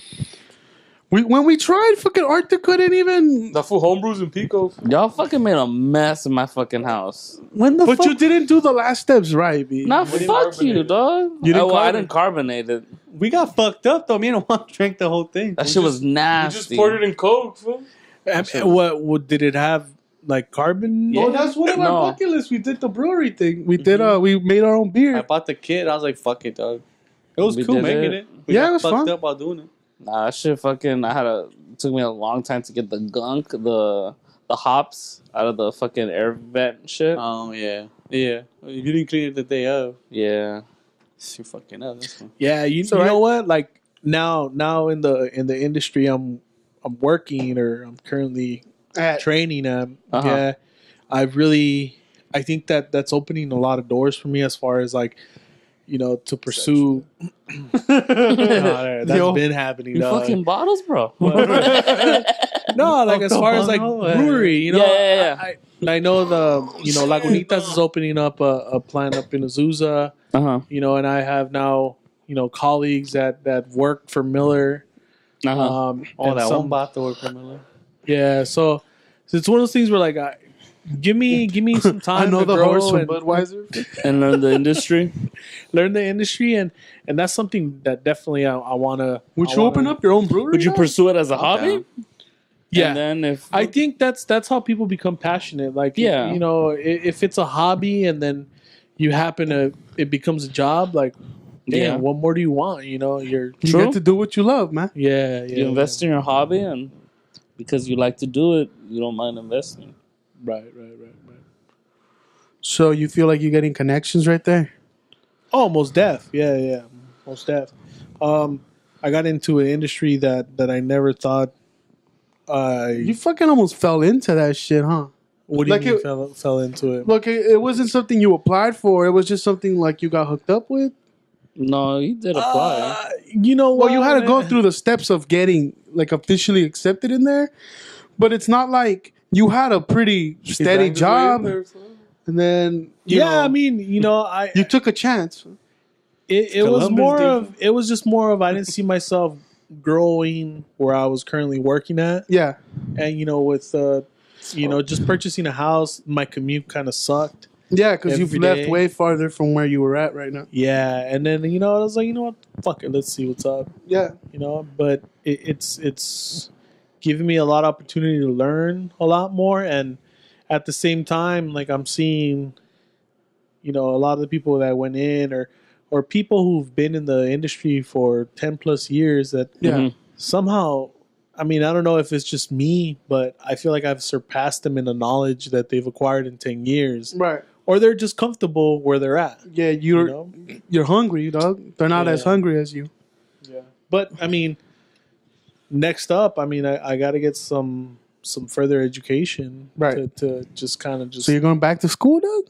When we tried, fucking Arthur couldn't even. That fool homebrews and Pico. Y'all fucking made a mess in my fucking house. When the But you didn't do the last steps right, B. Nah, didn't fuck carbonate you, it. dog. You didn't I carbonate didn't carbonate it. we got fucked up though. Me and Juan drank the whole thing. That shit was You nasty. just poured it in Coke, fool. What did it have like carbon? Yeah. Oh, that's one of No. our bucket lists. We did the brewery thing. We did. We made our own I beer. bought the kit. I was like, fuck it, dog. It was We cool did making it. it. We Yeah, got it was fucked fun. up while doing it. Nah, that shit fucking. It took me a long time to get the gunk, the hops out of the fucking air vent shit. Oh yeah, yeah. If you didn't clean it the day of, Yeah. you're fucking up. That's one. Yeah, you alright. know what? Like now in the industry I'm working or I'm currently training at. Uh-huh. Yeah, I think that's opening a lot of doors for me as far as like, you know, to pursue. That's Yo. been happening. You dog. fucking bottles, bro. No, like as far as like brewery, you know, Yeah. I know Lagunitas is opening up a plant up in Azusa, Uh-huh. you know, and I have now, colleagues that work for Miller. Uh-huh. Oh, and that some- one bottle work for Miller. Yeah, so it's one of those things where like, give me some time. I know to the grow horse from and Budweiser. And learn the industry. learn the industry, and that's something that definitely I want to. Would you open up your own brewery? Would you now? pursue it as a hobby? down. Yeah. And then if I think that's how people become passionate. Like, Yeah. if it's a hobby and then you happen to, it becomes a job. Like, damn, Yeah. what more do you want? You know, You True. get to do what you love, man. yeah. you invest in your hobby, and because you like to do it, you don't mind investing. Right. So you feel like you're getting connections right there? Oh, most def. Yeah. Most def. I got into an industry that I never thought. You fucking almost fell into that shit, huh? What do you like mean it- fell into it? Look, it wasn't something you applied for. It was just something like you got hooked up with. No, he did apply. You know what? Well, you had to go through the steps of getting like officially accepted in there, but it's not like you had a pretty steady job, and then you know, I mean, you took a chance. it was more of it was just more of I didn't see myself growing where I was currently working at, Yeah, and with just purchasing a house, my commute kind of sucked. yeah, because you've Every left day. way farther from where you were at right now. Yeah, and then I was like, what, fuck it, let's see what's up. Yeah, But it's giving me a lot of opportunity to learn a lot more, and at the same time, like I'm seeing, a lot of the people that went in or people who've been in the industry for 10 plus years that yeah, somehow, I mean, I don't know if it's just me, but I feel like I've surpassed them in the knowledge that they've acquired in 10 years, right. or they're just comfortable where they're at. Yeah, you're hungry, dog. They're not as hungry as you. Yeah. But I mean, next up, I mean, I got to get some further education, Right. To just kind of just. So you're going back to school, dog?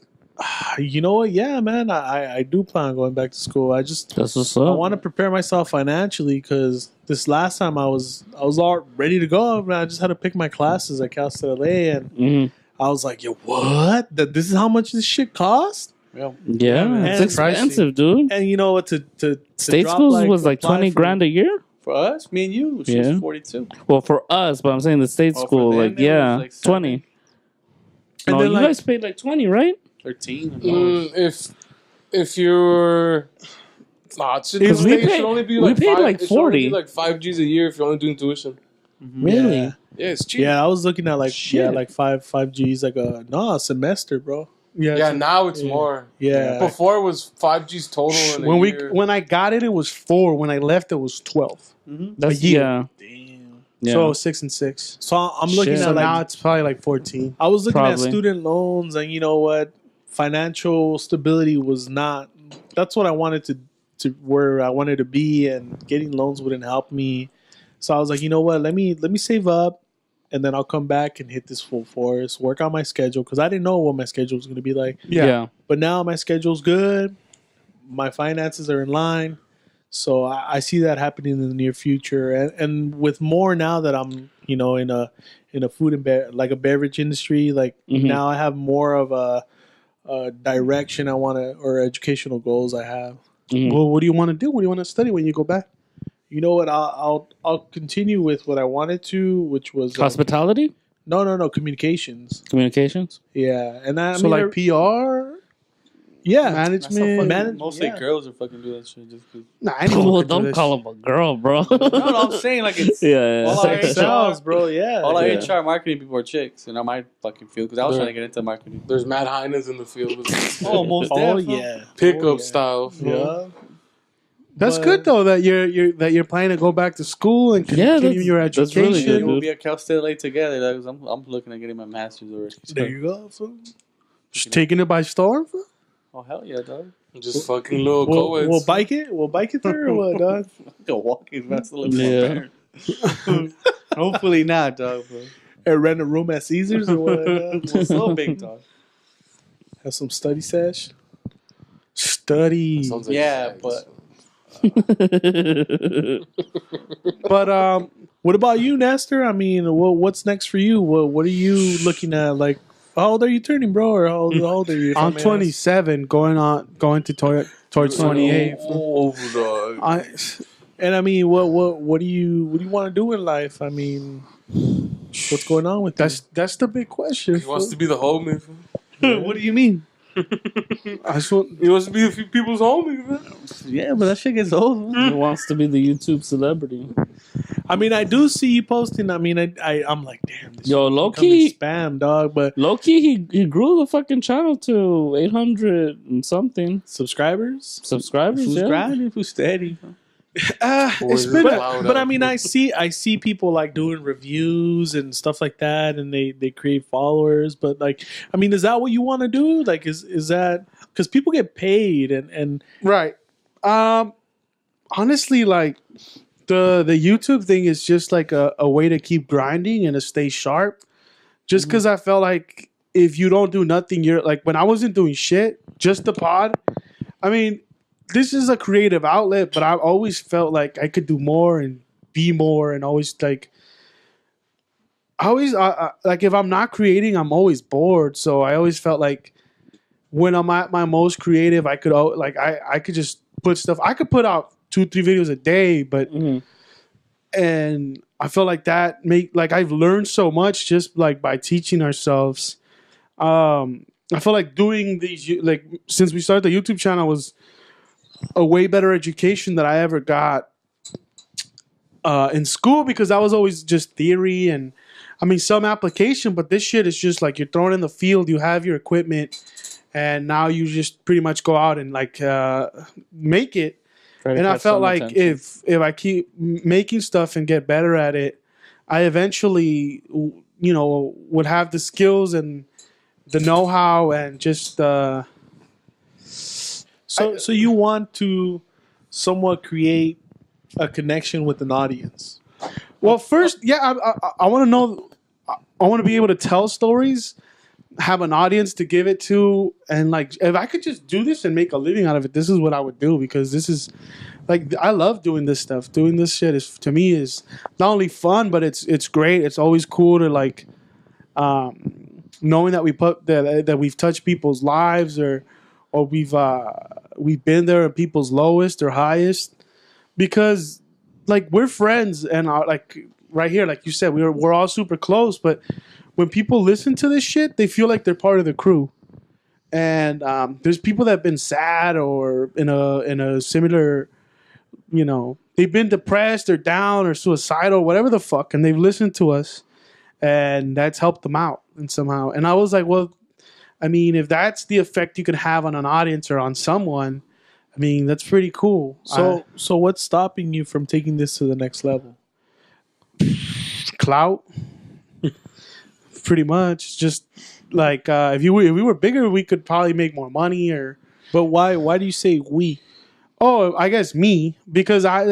You know what? Yeah, man. I do plan on going back to school. That's what's I up. want to prepare myself financially because this last time I was all ready to go. Man, I just had to pick my classes at Cal State LA, and Mhm. I was like, "Yo, what? This is how much this shit costs?" Yeah, man. it's And expensive, dude. And you know what? To State drop, schools like, was like apply 20 for- grand a year. For us, me and you, she Yeah. was 42. Well, for us, but I'm saying the state Oh, for school, them, like, it was yeah, like 20. And No, then, you like- guys paid like 20, right? 13. If you're nah, it should, Because only, we it paid- should only be we like paid five, like it should only 40. be like 5 G's a year if you're only doing tuition. Really? Yeah. Yeah, it's cheap. Yeah, I was looking at like Shit. like five G's like a semester, bro. Yeah, now it's more. Yeah. Before it was 5 G's total in a year. When I got it was 4. When I left, it was 12. That's, year. yeah. Damn. Yeah. So 6 and 6. So I'm looking Shit. at So like now it's probably like 14. I was looking at Probably. student loans, and you know what? Financial stability was not. That's what I wanted to where I wanted to be, and getting loans wouldn't help me. So I was like, you know what? Let me save up, and then I'll come back and hit this full force, work on my schedule because I didn't know what my schedule was going to be like. yeah. But now my schedule's good. My finances are in line. So I see that happening in the near future. And with more now that I'm, in a food and like a beverage industry, like Mhm. now I have more of a direction I want to, or educational goals I have. Mhm. Well, what do you want to do? What do you want to study when you go back? You know what? I'll continue with what I wanted to, which was Hospitality? no communications. Communications? Yeah, and I So mean, like PR, yeah, management. Mostly yeah. girls are fucking do that shit. Just 'cause. Nah, anyone Well, could do don't this. call him a girl, bro. No, I'm saying like it's yeah. all All our our sales, bro. Yeah, all our Yeah. HR marketing people are chicks, and I might fucking feel because I was Yeah. trying to get into marketing. There's Matt Heinens in the field. Oh, most Oh definitely. yeah, Pickup Oh, yeah. style. Yeah. That's But- good though that you're planning to go back to school and Yeah, continue your that's education. really good, We'll dude. be at Cal State LA together. Like, I'm looking at getting my master's already. There you go. fool. Just taking it by storm. Fool? Oh hell yeah, dog! Just fucking little We'll, co-eds. we'll bike it. We'll bike it there or what, dog? Go walking, that's a Yeah. Hopefully not, dog. Bro. And rent a room at Caesars or what? Dog? Well, so big, dog. Have some study sesh. Study. Sounds like Yeah, sex. but But What about you, Nestor? I mean, what's next for you? What are you looking at? Like, how old are you turning, bro? Or how old are you? if I I'm may ask? 27, going to towards 28. Oh, dog. And I mean, what do you want to do in life? I mean, what's going on with That's the big question. He wants to be the homie. what do you mean? I just want- He wants to be a few people's homie, man. Yeah, but that shit gets old. He wants to be the YouTube celebrity. I mean, I do see you posting. I mean, I'm like, damn, this Yo, shit low becoming key- spam, dog. But Low key, he grew the fucking channel to 800 and something subscribers, subscribers. Who's Yeah. grinding? Who's steady? it's been but I mean, I see people like doing reviews and stuff like that, and they create followers. But like, I mean, is that what you want to do? Like, is that because people get paid and right. Honestly, like the YouTube thing is just like a way to keep grinding and to stay sharp. Just because I felt like if you don't do nothing, you're like when I wasn't doing shit, just the pod. I mean, this is a creative outlet, but I've always felt like I could do more and be more, and always like. I always like if I'm not creating, I'm always bored. So I always felt like when I'm at my most creative, I could I could just put stuff. I could put out 2-3 videos a day, but and I feel like that I've learned so much just like by teaching ourselves. I feel like doing these since we started the YouTube channel was a way better education that I ever got in school, because that was always just theory and I mean some application, but this shit is just like you're thrown in the field, you have your equipment, and now you just pretty much go out and make it. And I felt like if I keep making stuff and get better at it, I eventually would have the skills and the know-how and just So you want to somewhat create a connection with an audience. Well, first, yeah, I want to know. I want to be able to tell stories, have an audience to give it to, and like if I could just do this and make a living out of it, this is what I would do, because this is like I love doing this stuff. Doing this shit is to me is not only fun, but it's great. It's always cool to like knowing that that we've touched people's lives or we've been there at people's lowest or highest, because like we're friends and like right here, like you said, we're all super close. But when people listen to this shit, they feel like they're part of the crew. And there's people that have been sad or in a similar, they've been depressed or down or suicidal, whatever the fuck, and they've listened to us, and that's helped them out and somehow. And I was like, well, I mean, if that's the effect you can have on an audience or on someone, I mean, that's pretty cool. So what's stopping you from taking this to the next level? Clout. Pretty much. Just like if we were bigger, we could probably make more money. But why do you say we? Oh, I guess me, because at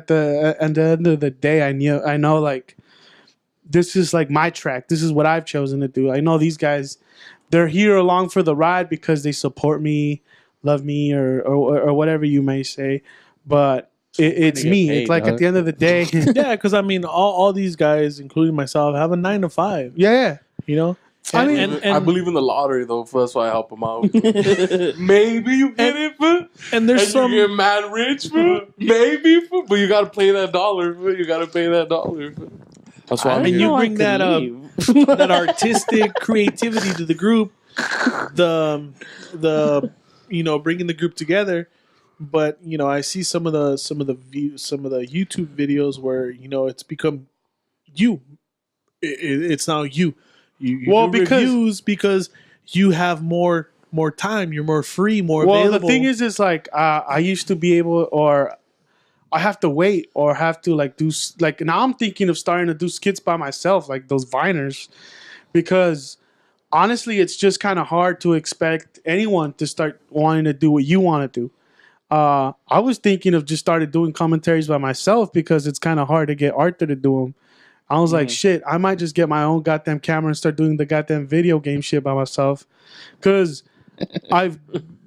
the end of the day, I know like this is like my track. This is what I've chosen to do. I know these guys, they're here along for the ride because they support me, love me, or whatever you may say. But it's me. paid, it's like at the end of the day. Yeah, because I mean, all these guys, including myself, have a 9 to 5. Yeah. I believe in the lottery though, that's why I help them out. Maybe you get it, but and there's some you get mad rich, bro. Maybe, but you gotta pay that dollar. Bro. You gotta pay that dollar. Bro. That's why. I mean, you bring that that artistic creativity to the group, the bringing the group together. But I see some of the YouTube videos where it's become you. It's now you. You do reviews because you have more time. You're more free, more available. Well, the thing is like I used to be able, or I have to wait, or have to like do like now. I'm thinking of starting to do skits by myself, like those Viners, because honestly, it's just kind of hard to expect anyone to start wanting to do what you want to do. I was thinking of just started doing commentaries by myself because it's kind of hard to get Arthur to do them. I was like, shit, I might just get my own goddamn camera and start doing the goddamn video game shit by myself. Because I've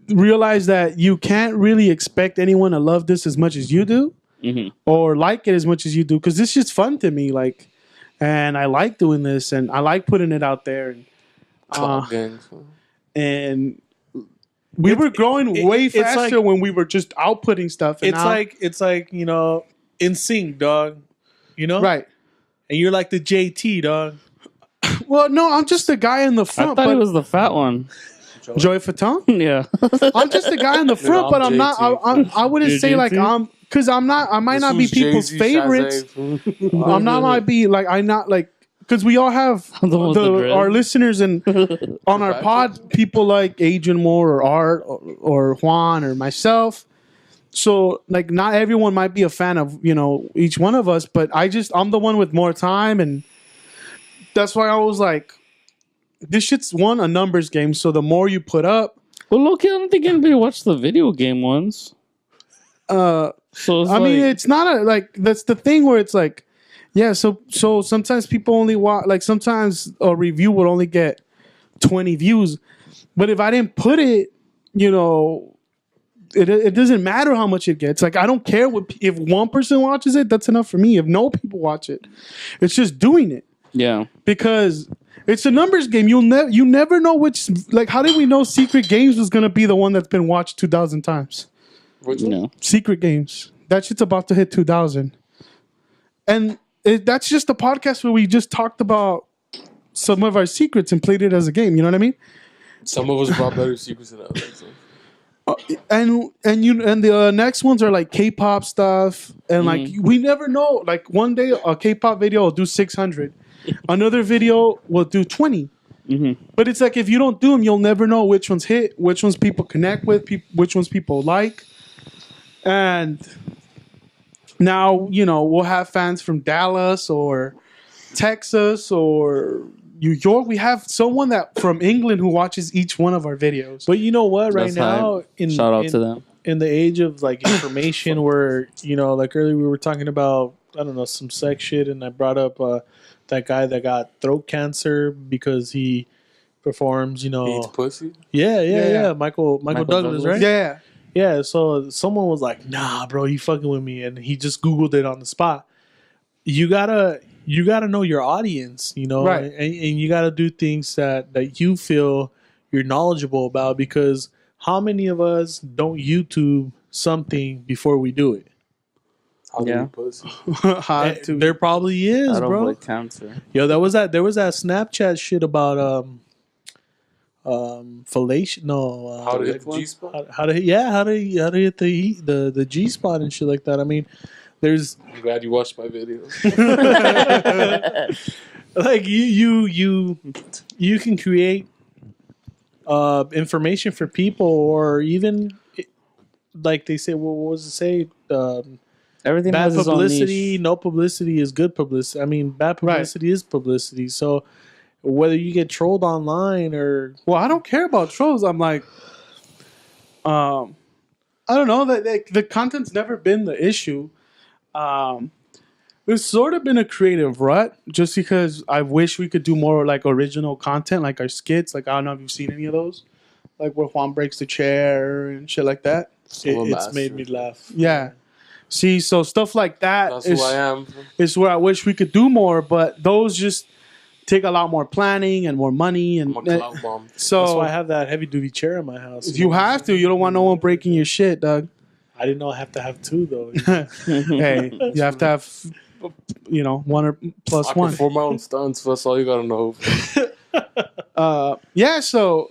realized that you can't really expect anyone to love this as much as you do or like it as much as you do. Because this is fun to me. Like, and I like doing this and I like putting it out there. And we were growing way faster when we were just outputting stuff. And it's like in sync, dog. Right. And you're like the JT, dog. Well, no, I'm just the guy in the front. I thought he was the fat one. Joey Fatone? Yeah. I'm just the guy in the front, but I'm not. I wouldn't say like I'm, because I'm not. I might not be people's favorites. I'm not might be like I'm not like, because we all have our listeners and on our pod people like Adrian Moore or Art or Juan or myself. So, like, not everyone might be a fan of, each one of us, but I'm the one with more time, and that's why I was like, this shit's a numbers game, so the more you put up... Well, look, I don't think anybody watched the video game ones. So I mean, it's not that's the thing where it's like, yeah, so sometimes people only watch, like, sometimes a review would only get 20 views, but if I didn't put it, it doesn't matter how much it gets. Like, I don't care if one person watches it, that's enough for me. If no people watch it, it's just doing it. Yeah. Because it's a numbers game. You never know which, like, how did we know Secret Games was going to be the one that's been watched 2,000 times? Which one? No. Secret Games. That shit's about to hit 2,000. And that's just a podcast where we just talked about some of our secrets and played it as a game. You know what I mean? Some of us brought better secrets than others. So. And the next ones are like K-pop stuff, and like we never know. Like one day a K-pop video will do 600, another video will do 20. But it's like if you don't do them, you'll never know which ones hit, which ones people connect with, which ones people like. And now we'll have fans from Dallas or Texas or New York. We have someone that from England who watches each one of our videos. But you know what? Right That's now, shout out to them. In the age of like information, where like earlier we were talking about, I don't know, some sex shit, and I brought up that guy that got throat cancer because he performs, Eats pussy? Yeah. Michael Douglas, right? Yeah. So someone was like, "Nah, bro, you fucking with me," and he just Googled it on the spot. You gotta know your audience, right? And you gotta do things that you feel you're knowledgeable about, because how many of us don't YouTube something before we do it? Yeah. There probably is, bro. Avoid cancer. Yo, there was that Snapchat shit about fellation. No, How to hit the G spot? how to hit the G spot and shit like that. I mean, there's I'm glad you watched my video. like you can create information for people, or even like they say, what was it say? Everything Bad has its own publicity, niche. no publicity is good publicity. I mean, bad publicity is publicity. So whether you get trolled online or I don't care about trolls. I'm like, I don't know, that the content's never been the issue. It's sort of been a creative rut, just because I wish we could do more like original content, like our skits. Like, I don't know if you've seen any of those, like where Juan breaks the chair and shit like that. it's made me laugh. Yeah. See, so stuff like that That's who I am. is where I wish we could do more, but those just take a lot more planning and more money. And I'm a clout bomb. so That's why I have that heavy duty chair in my house. if you have to, you don't want no one breaking your shit, Doug. I didn't know I have to have two though. Hey, you have to have, one or plus I one. perform my own stunts. That's all you gotta know. Yeah, so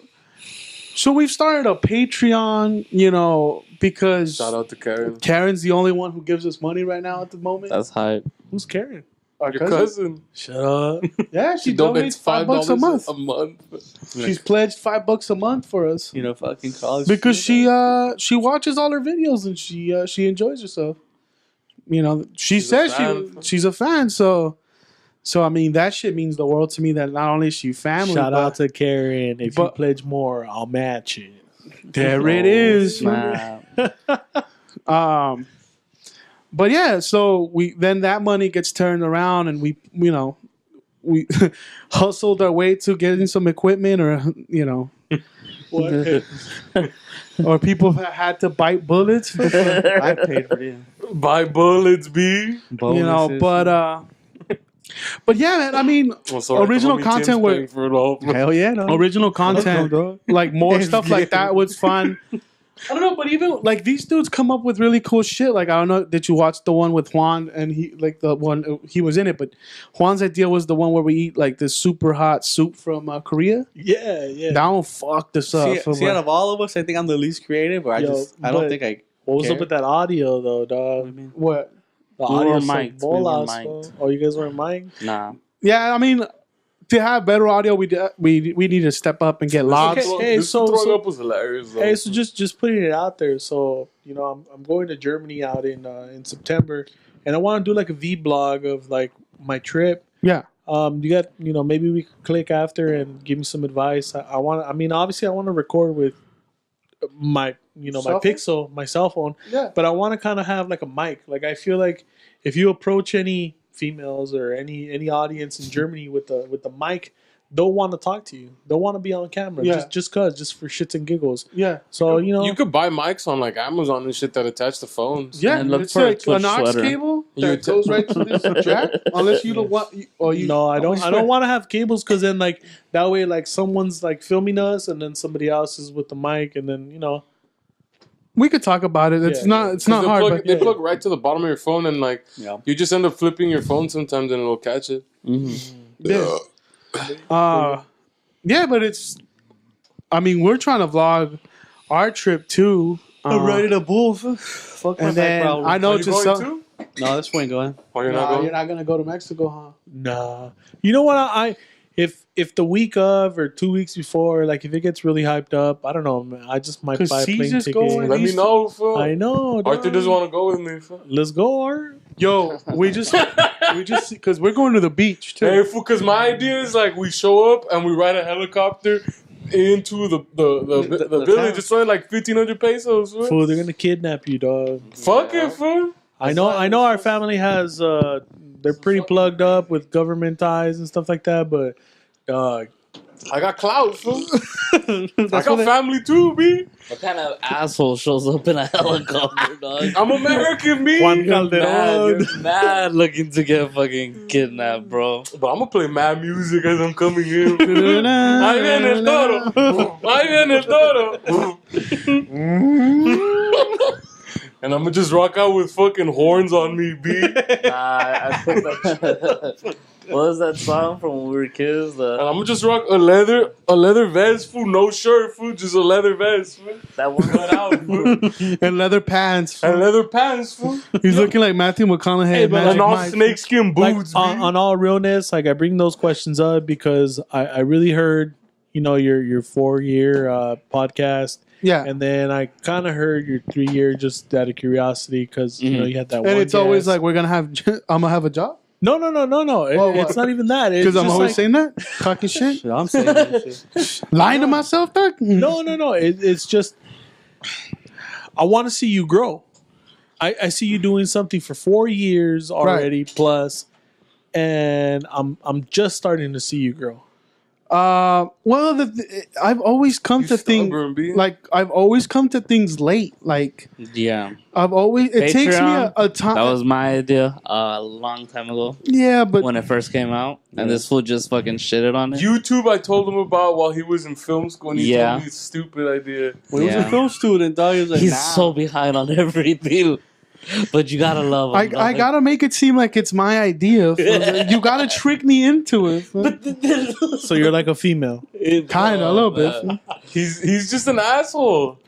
we've started a Patreon, because Shout out to Karen. Karen's the only one who gives us money right now at the moment. That's hype. Who's Karen? Our Your cousin. Shut up. Yeah, she donates donates $5 a month. a month. She's pledged $5 a month for us Fucking college. because she watches all her videos and she enjoys herself. She says she's a fan. So I mean, that shit means the world to me. That not only is she family, Shout but out to Karen. If you pledge more, I'll match it. there it is. Snap. But yeah, so then that money gets turned around, and we hustled our way to getting some equipment, or What? or people that had to bite bullets. I paid for it. Buy bullets, B. But yeah, man. I mean, original content with Hell yeah, no. original content, like more stuff like that was fun. I don't know, but even like these dudes come up with really cool shit. Like, I don't know, did you watch the one with Juan? And he he was in it, but Juan's idea was the one where we eat like this super hot soup from Korea. Yeah. That one fucked us up. See, out of all of us, I think I'm the least creative. Or I don't think I. What was care. up with that audio though, dog? What? The We audio were was like mic'd. We were bolas, mic'd. bro. Oh, you guys weren't mic'd? Nah. Yeah, I mean, to have better audio, we need to step up and get logs. Okay. So up was hilarious. Though. Hey, so just putting it out there. So I'm going to Germany out in September, and I want to do like a vlog of like my trip. Yeah. You got maybe we could click after and give me some advice. Obviously I want to record with my my cell phone. Yeah. But I want to kind of have like a mic. Like I feel like if you approach any females or any audience in Germany with the mic, don't want to talk to you. Don't want to be on camera. Yeah. Just for shits and giggles. Yeah. So, you know. You could buy mics on like Amazon and shit that attach to phones. Yeah, And look it's for a like Twitch an aux sweater. cable You that goes right to this jack. Unless you don't want, or you. No, I don't want to have cables because then like that way like someone's like filming us and then somebody else is with the mic and then you know. We could talk about it. It's Yeah, not. It's not hard. But They plug right to the bottom of your phone and like you just end up flipping your phone sometimes and it'll catch it. yeah. Yeah, but it's. I mean, we're trying to vlog our trip too. I'm ready to bull. Fuck my And back then problem. I know Are you just going some. too? No, this one ain't going. Oh, you're not Nah, going? you're not gonna go to Mexico, huh? Nah. You know what? I if the week of or 2 weeks before, like if it gets really hyped up, I don't know, man. I just might 'Cause buy a C's plane is ticket. going. Let me know, fool. I know. Arthur dog. doesn't want to go with me, fool. Let's go, Art. Yo, we just because we're going to the beach too. Hey, fool, because my idea is like we show up and we ride a helicopter into the village. town. It's only like 1,500 pesos, fool. Fool, they're gonna kidnap you, dog. Fuck it, fool. I know our family has they're pretty plugged up with government ties and stuff like that, but dog. I got clout, fool. I got family too, B. What kind of asshole shows up in a helicopter, dog? I'm American, B. Juan Mad, Calderon. you're mad looking to get fucking kidnapped, bro. But I'm gonna play mad music as I'm coming in. Ahí viene el toro. Ahí viene el toro. And I'm gonna just rock out with fucking horns on me, B. Nah, I put that. What was that song from when we were kids? And I'm gonna just rock a leather vest, fool, no shirt, fool, just a leather vest, fool. That one Cut out, fool. And leather pants. And leather pants, fool. He's looking like Matthew McConaughey. Hey, but Magic And all Mike. snakeskin Like, boots, B. on all realness, like I bring those questions up because I really heard, you know, your 4-year podcast. Yeah, And then I kind of heard your 3-year just out of curiosity because you know you had that one. and it's always guest. like we're gonna have. I'm gonna have a job no. Oh, It's what? not even that. It's because I'm just always like, saying that, talking shit, Shit, I'm saying that shit. lying to myself, dog. no. It's just I want to see you grow. I see you doing something for 4 years already plus, and I'm just starting to see you grow. Well, I've always come to things stubborn, B. like I've always come to things late. Like Yeah, I've always it takes me Patreon, a time. that was my idea a long time ago yeah, but when it first came out, and this fool just fucking shitted on it. YouTube, I told him about while he was in film school, and he Yeah. told me it's a stupid idea. When he was Yeah. a film student, dog, he was like, He's nah. so behind on everything, but you gotta love him. I dog. gotta make it seem like it's my idea. You gotta trick me into it. So you're like a female. Kind of a little bit. man. He's just an asshole.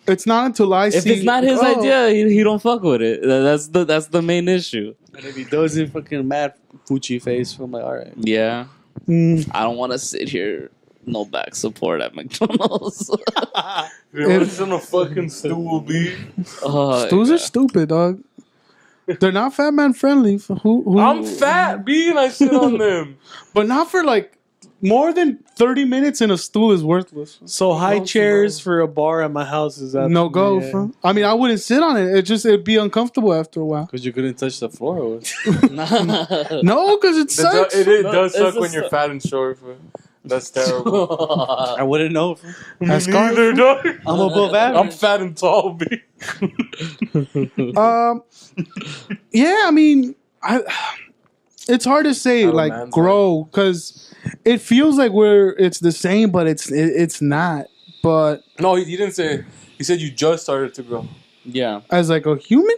It's not until I If see. it's not his oh, idea, he don't fuck with it. That's the main issue. And if he does it, fucking mad Fuchi face. I'm like, all right. Yeah, mm, I don't want to sit here, no back support at McDonald's. It's on a fucking stool, B. Oh, Stews are stupid, dog. They're not fat man friendly. For who? I'm fat, B, and I sit on them. but not for like more than 30 minutes in a stool is worthless. So high chairs for a bar at my house is that No go. Fam. I mean, I wouldn't sit on it. It'd be uncomfortable after a while. Because you couldn't touch the floor. Or No, because it sucks. It does No, suck it's when a you're su- fat and short. Fool. That's terrible. I wouldn't know. That's Me neither, dog. I'm above I'm average. fat and tall, B. Yeah, I mean, it's hard to say Have a like man's grow because it feels like it's the same, but it's not. But No, he didn't say. He said you just started to grow. yeah. as like a human,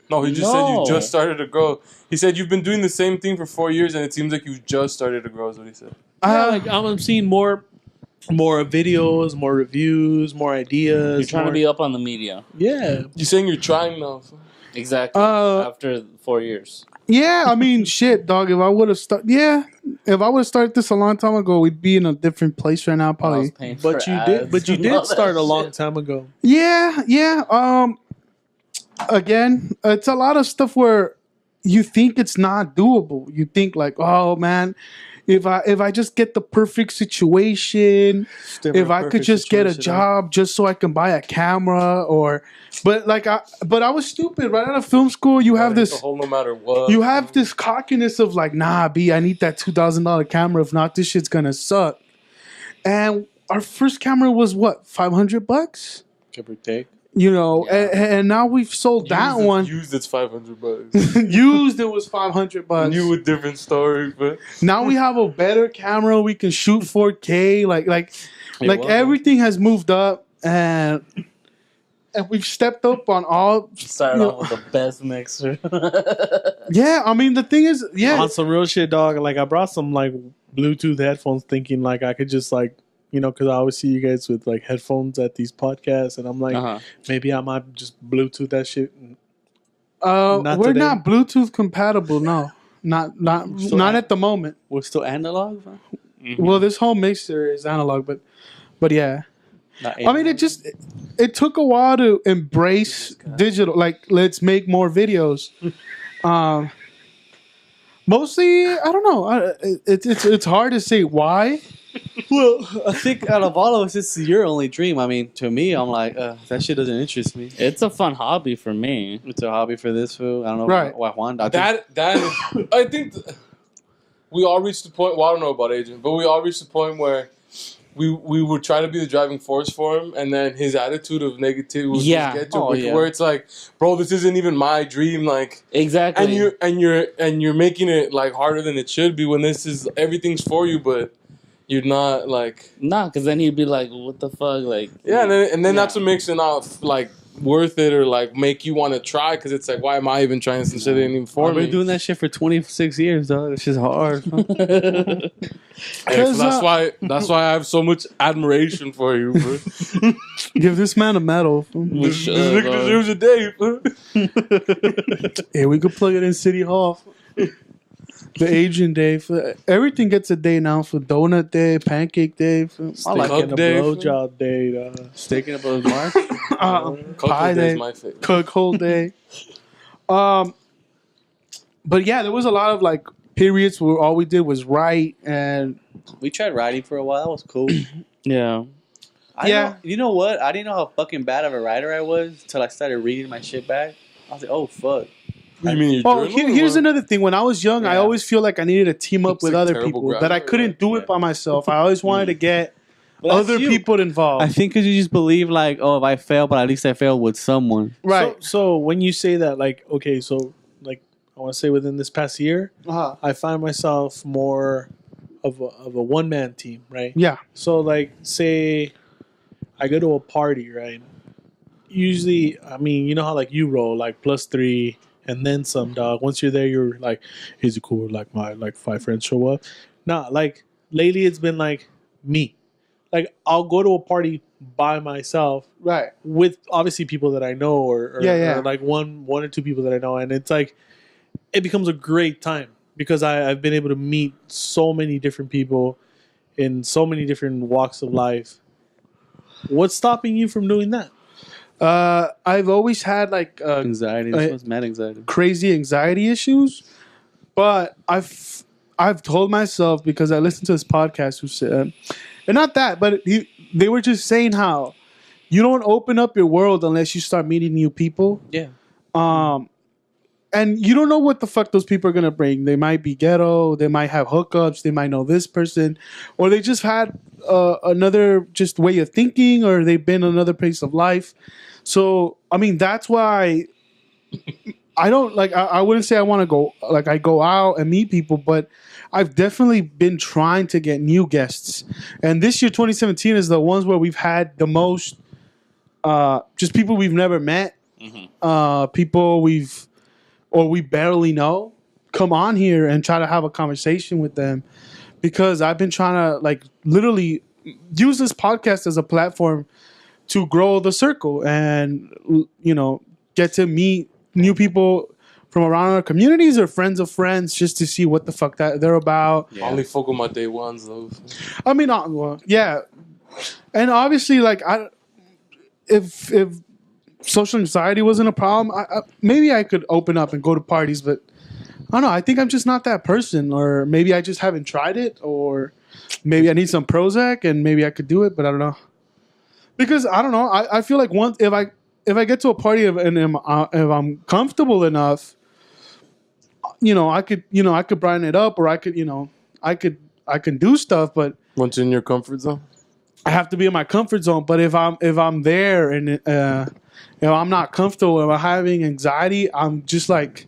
No, he just said No. you just started to grow. He said you've been doing the same thing for 4 years, and it seems like you just started to grow. Is what he said. Like I'm seeing more videos, more reviews, more ideas. You're trying to more- be up on the media. Yeah. You're saying you're trying now. Fool. Exactly. After 4 years. yeah. I mean, shit, dog. If I would have started this a long time ago, we'd be in a different place right now, I was probably. paying But for you ads did and all that start a long shit. time ago. Yeah. Again, it's a lot of stuff where you think it's not doable. You think like, oh man, if I just get the perfect situation, if I could just get a job just so I can buy a camera but I was stupid. Right out of film school, you have this whole no matter what. You have this cockiness of like, nah, B, I need that $2,000 camera. If not, this shit's gonna suck. And our first camera was what, $500? Give or take. You know, and now we've sold that one. Used it's $500. Used it was $500. New with different story, but now we have a better camera. We can shoot 4K. Like everything has moved up, and we've stepped up on all. Started off with the best mixer. Yeah, I mean the thing is, on some real shit, dog. Like I brought some like Bluetooth headphones, thinking like I could just like. You know, because I always see you guys with like headphones at these podcasts, and I'm like, maybe I might just Bluetooth that shit. We're not Bluetooth compatible, no, not at the moment. We're still analog. Huh? Mm-hmm. Well, this whole mixer is analog, but yeah. I mean, it took a while to embrace digital. Like, let's make more videos. Mostly, I don't know. It's hard to say why. Well, I think out of all of us, it's your only dream. I mean, to me, I'm like, that shit doesn't interest me. It's a fun hobby for me. It's a hobby for this fool. I don't know why Juan. I think we all reached the point. Well, I don't know about Adrian, but we all reached the point where we would try to be the driving force for him, and then his attitude of negativity would just get to where it's like, bro, this isn't even my dream. Like exactly, and you're making it like harder than it should be when this is everything's for you, but. You're not like because then he'd be like, "What the fuck?" Like and then that's what makes it not like worth it or like make you want to try because it's like, why am I even trying some shit that ain't even for me? I've been doing that shit for 26 years, dog. It's just hard. That's why I have so much admiration for you, bro. Give this man a medal. This nigga deserves a day, bro. Yeah, we could plug it in City Hall. The Asian day. Everything gets a day now for donut day, pancake day. I like it a blowjob day. Steak and a blowjob mark. Pie day. My favorite. Cook whole day. But yeah, there was a lot of like periods where all we did was write, and we tried writing for a while. That was cool. Yeah. You know what? I didn't know how fucking bad of a writer I was until I started reading my shit back. I was like, oh fuck. You mean here's another thing. When I was young, I always feel like I needed to team up with other people. Grammar, that I couldn't do it by myself. I always wanted to get other people involved. I think because you just believe like, oh, if I fail, but at least I failed with someone. Right. So when you say that, like, okay, so like I want to say within this past year, I find myself more of a one-man team, right? Yeah. So like, say I go to a party, right? Usually, I mean, you know how like you roll like +3. And then some, dog. Once you're there, you're like, is it cool? Like my 5 friends show up. Nah, like lately it's been like me. Like I'll go to a party by myself, right? With obviously people that I know, or like one or two people that I know, and it's like it becomes a great time because I've been able to meet so many different people in so many different walks of life. What's stopping you from doing that? I've always had like anxiety. This was mad anxiety, crazy anxiety issues. But I've told myself because I listened to this podcast who said, and not that, but they were just saying how you don't open up your world unless you start meeting new people. Yeah. And you don't know what the fuck those people are gonna bring. They might be ghetto. They might have hookups. They might know this person, or they just had another just way of thinking, or they've been another place of life. So, I mean, that's why I don't like, I wouldn't say I want to go, like I go out and meet people, but I've definitely been trying to get new guests. And this year, 2017 is the ones where we've had the most, just people we've never met, people we barely know come on here and try to have a conversation with them, because I've been trying to like literally use this podcast as a platform to grow the circle and, you know, get to meet new people from around our communities or friends of friends, just to see what the fuck that they're about. Yeah. Only fuck with my day ones though. I mean, well, yeah, and obviously, like, if social anxiety wasn't a problem, maybe I could open up and go to parties, but I don't know. I think I'm just not that person, or maybe I just haven't tried it, or maybe I need some Prozac and maybe I could do it, but I don't know. Because I don't know. I feel like once if I get to a party and if I'm comfortable enough, I could brighten it up, or I can do stuff, but Once you're in your comfort zone. I have to be in my comfort zone. But if I'm there and I'm not comfortable, if I'm having anxiety, I'm just like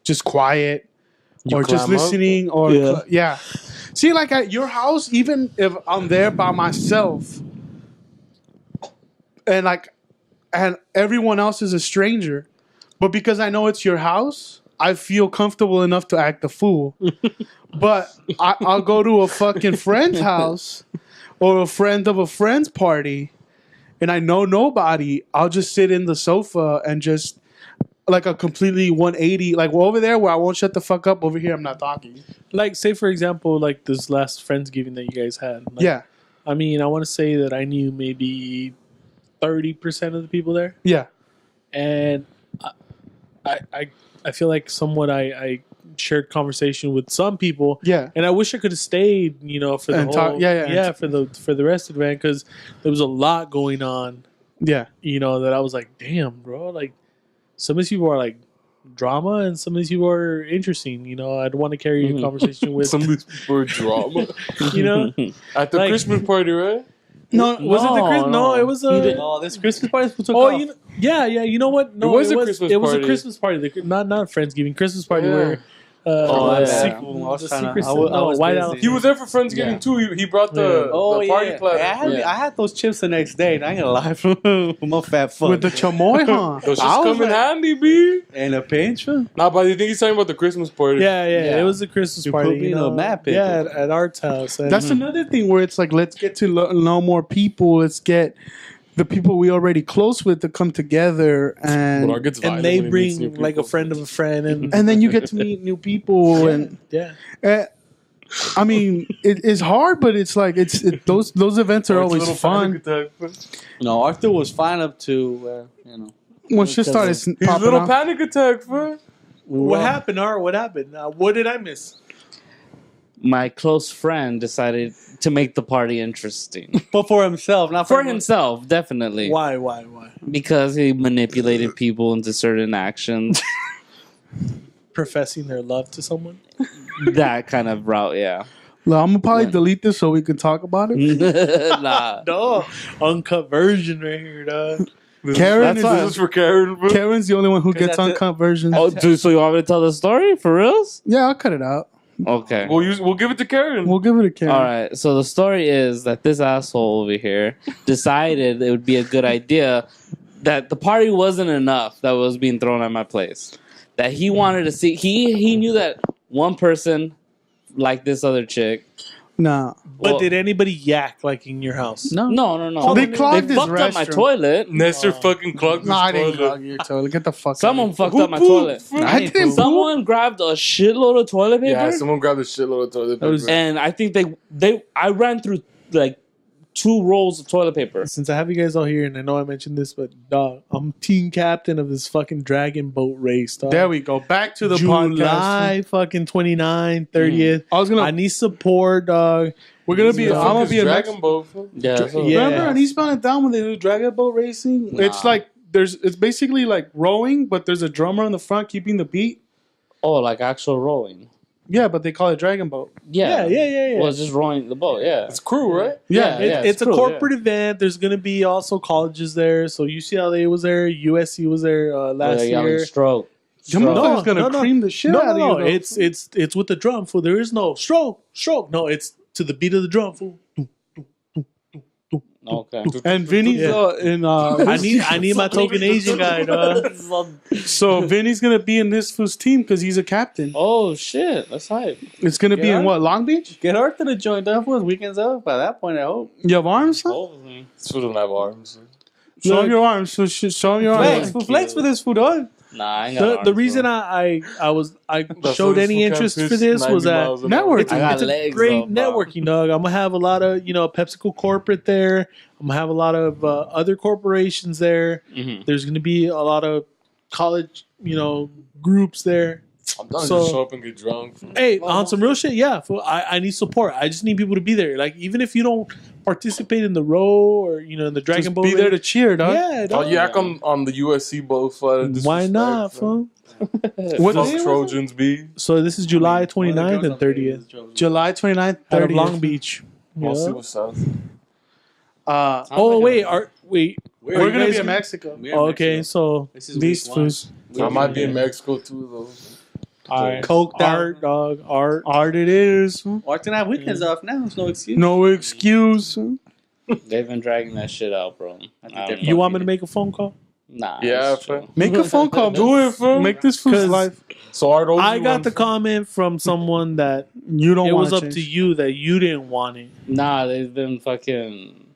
just quiet or just listening or yeah. See, like at your house, even if I'm there by myself and everyone else is a stranger, but because I know it's your house, I feel comfortable enough to act a fool. But I'll go to a fucking friend's house or a friend of a friend's party and I know nobody. I'll just sit in the sofa and just like a completely 180, like over there where I won't shut the fuck up. Over here, I'm not talking. Like, say for example, like this last Friendsgiving that you guys had. Like, Yeah. I mean, I want to say that I knew maybe 30% of the people there, Yeah. and I feel like somewhat I shared conversation with some people. Yeah. And I wish I could have stayed, for the And whole, talk- yeah. for the rest of the event, because there was a lot going on. Yeah. That I was like, damn, bro, like some of these people are like drama, and some of these people are interesting. I'd want to carry a conversation with Some of these people are drama. At the Like- Christmas party, right? No, was it the Christmas? No, it was a. Oh, this Christmas party took Oh, off. yeah. You know what? No, It was a Christmas It was a party. Christmas party. Not Friendsgiving. Christmas party Yeah. where. Oh, the yeah. sequel- I was the trying to- secret- I was White busy. House. He was there for Friendsgiving Yeah. too. He brought the party platter. I had those chips the next day. And I ain't gonna lie, I'm a fat fuck. With the chamoy, huh? Those just I was come in like- handy, B. and a pinch. Nah, but I think he's talking about the Christmas party. Yeah. Yeah. It was a Christmas You party. put me in a map pick. Yeah, at Art's house. And That's another thing where it's like, let's get to know more people. Let's get the people we already close with to come together, But our gets and violent they when he meets bring new like a people. friend of a friend, and and then you get to meet new people. And yeah. I mean, it's hard, but it's like those events are Or it's a always little fun. panic attack. No, Arthur was fine up to, Once shit started He's a popping little off. panic attack, man. What happened, Art? What happened? What did I miss? My close friend decided to make the party interesting. but for himself, not For himself, definitely. Why? Because he manipulated people into certain actions. Professing their love to someone. That kind of route, yeah. Well, I'm gonna probably delete this so we can talk about it. Nah. No, uncut version right here, dog. Karen That's fine. This is for Karen, bro. Karen's the only one who gets that's it. uncut versions. Oh, dude, so you want me to tell the story? For reals? Yeah, I'll cut it out. Okay. We'll give it to Karen. We'll give it a Karen. All right. So the story is that this asshole over here decided it would be a good idea that the party wasn't enough that was being thrown at my place. That he wanted to see. He knew that one person liked this other chick. Nah. But Well- did anybody yak like in your house? No. No. They clogged his fucked up my restroom. toilet. Nestor fucking clogged Nah, I his didn't toilet. clog your toilet. Get the fuck Someone out. fucked Who up my pooped, toilet. fool? I didn't poop. Someone grabbed a shitload of toilet paper. Yeah, someone grabbed a shitload of toilet paper. And I think I ran through like 2 rolls of toilet paper. Since I have you guys all here, and I know I mentioned this, but dog, I'm team captain of this fucking dragon boat race. Dog. There we go. Back to the July podcast. fucking 29th, 30th. I was gonna. I need support, dog. We're gonna be. The I'm fuck gonna is be a Dragon Boat. Fool? Yeah. so- Yeah. Remember, and he's found it down when they do dragon boat racing. Nah. It's like it's basically like rowing, but there's a drummer on the front keeping the beat. Oh, like actual rowing. Yeah, but they call it dragon boat. Yeah. Yeah. Well, it's just rowing the boat. Yeah. It's crew, right? Yeah. It's a cool, corporate event. There's going to be also colleges there. So UCLA was there. USC was there last Yeah, year. Stroke. Your motherfucker's gonna cream the shit No, out no, of no. you. It's with the drum, fool. There is no stroke. No, it's to the beat of the drum, fool. Okay. And Vinny's Yeah. in. I need my token Asian guy, dog. So Vinny's gonna be in this fool's team because he's a captain. Oh shit, that's hype. It's gonna be in what, Long Beach? Get Arthur to join up with weekends up. By that point, I hope. You have arms? Huh? Hopefully. This fool don't have arms. Show him your arms. So show him your arms. Flex for this food, dog. Nah, I ain't got The arms, reason bro. I That's showed why any fool interest can't for fish this 90 was that miles an network. hour. it's I got a legs, great though, bro. networking, dog. I'm gonna have a lot of PepsiCo corporate there. I'm gonna have a lot of other corporations there. Mhm. There's gonna be a lot of college, groups there. I'm done. So- Just show up and get drunk. Hey, on some real shit, yeah. Fool, I need support. I just need people to be there. Like, even if you don't participate in the row or in the Dragon Just Boat, be there to cheer, dog. yeah. Oh, dog. you act on the USC boat for Why not, fool? What Fuck day was it? Trojans be. So this is July 29th and 30th. July 29th, Out of 30th. Long Beach. Mostly Yeah. with South. Oh wait, wait. We're Are going you to guys- be in Mexico. Oh, okay, so This is These week one. fools. I might be in Mexico too, though. alright. Coked out. Art, dog, art. Art it is. Or can I have weekends off now? There's no excuse. No excuse. They've been dragging that shit out, bro. I think don't they're know. You want me to make a phone call? Nah. Yeah, it's chill. Make a phone call. Do it, fool. Make this fool's 'Cause life. So Art owes I you got one. the comment from someone that You don't it want was up to you that you didn't want it. Nah, they've been fucking.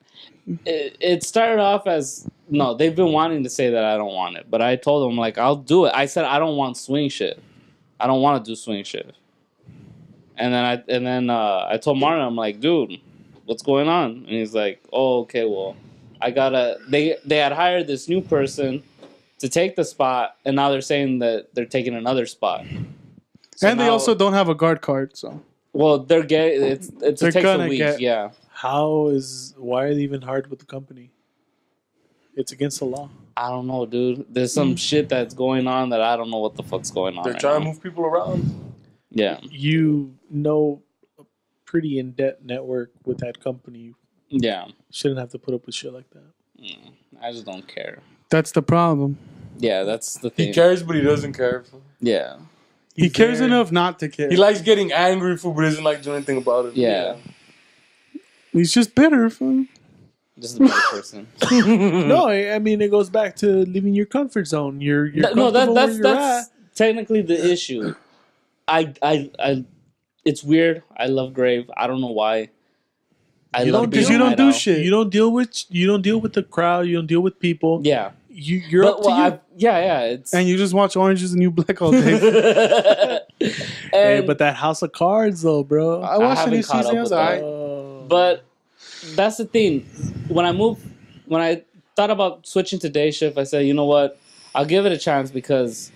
It started off as no. They've been wanting to say that I don't want it, but I told them like I'll do it. I said I don't want swing shit. I don't want to do swing shit. And then I told Martin, I'm like, dude, what's going on? And he's like, oh, okay, well, I gotta. They had hired this new person to take the spot, and now they're saying that they're taking another spot. So And they now- also don't have a guard card, so. well, they're getting it They're takes a gonna week, get- yeah. Why are they even hard with the company? It's against the law. I don't know, dude. There's some shit that's going on that I don't know what the fuck's going on. They're right trying to now. move people around. Yeah, You know a pretty in-depth network with that company. yeah. Shouldn't have to put up with shit like that. I just don't care. That's the problem. Yeah, that's the He thing. cares, but he doesn't care. Yeah, He cares enough not to care. He likes getting angry for, but doesn't like doing anything about it. yeah. He's just bitter, fool. Just a bad person. No, I mean it goes back to leaving your comfort zone. You're No, comfortable that's where you're that's technically the issue. I it's weird. I love Grave. I don't know why. You love don't being Because you on don't Night do Owl. shit. You don't deal with the crowd. You don't deal with people. Yeah, You're but up to you. yeah. It's And you just watch Orange is the New Black all day. Hey, and, but that House of Cards though, bro. I watched the haven't new caught up season. I was with that. alright. But that's the thing. When I thought about switching to day shift, I said, you know what? I'll give it a chance because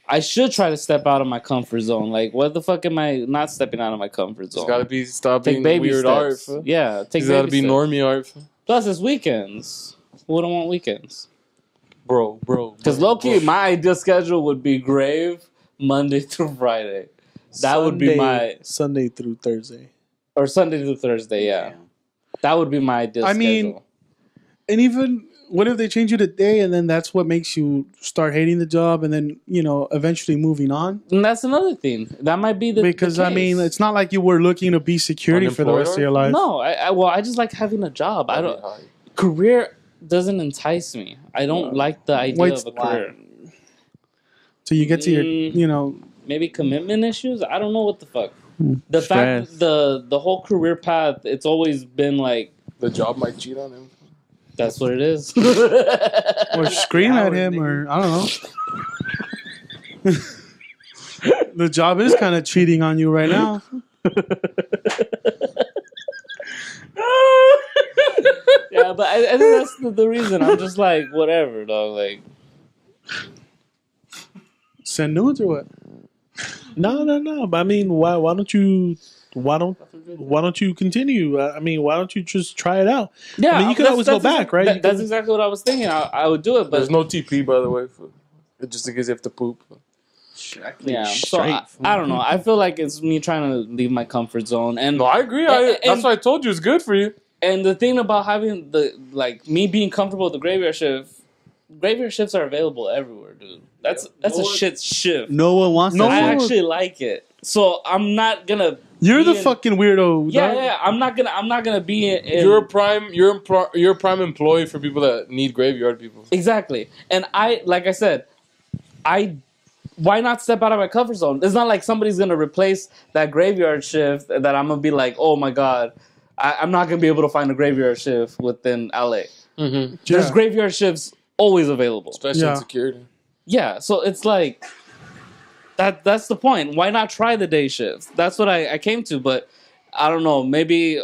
I should try to step out of my comfort zone. Like, what the fuck am I not stepping out of my comfort It's zone? gotta stop Take being baby weird steps. art. Yeah, take It's baby gotta be steps. normie art. Plus, it's weekends. Who don't want weekends? Bro. Because low-key, my ideal schedule would be Grave Monday through Friday. That would be my... Sunday through Thursday. Or Sunday through Thursday, yeah. That would be my ideal I mean, schedule. And even, what if they change you to day and then that's what makes you start hating the job and then, eventually moving on? And that's another thing. That might be the Because, the I mean, case. it's not like you were looking to be security for the rest of your life. No, I just like having a job. I don't... Career doesn't entice me. I don't like the idea Wait, of a career. So you get to your, Maybe commitment issues? I don't know what the fuck. The Stress. fact the whole career path, it's always been like, The job might cheat on him. that's what it is. or scream at him, or I don't know. The job is kind of cheating on you right now. Yeah, but I think that's the reason. I'm just like, whatever, dog. Like, Send nudes or what? No. But I mean, why don't you continue? I mean, why don't you just try it out? yeah, I mean, you could always go back, right? You That's could- exactly what I was thinking. I would do it, but There's no TP, by the way. Just in case you have to poop. yeah. So straight. I don't know. I feel like it's me trying to leave my comfort zone, and No, I agree. And- That's why I told you it's good for you. and the thing about having me being comfortable with the graveyard shifts are available everywhere, dude. That's a shit shift. No one wants No that. I one- actually like it, so I'm not gonna. You're be the in- fucking weirdo. Yeah, dog. yeah. I'm not gonna be in. You're a prime employee for people that need graveyard people. Exactly. And like I said, why not step out of my comfort zone? It's not like somebody's gonna replace that graveyard shift that I'm gonna be like, oh my god, I'm not gonna be able to find a graveyard shift within LA. Mm-hmm. There's Yeah. graveyard shifts always available. Especially Yeah. in security. Yeah, so it's like that's the point. Why not try the day shifts? That's what I came to, but I don't know. Maybe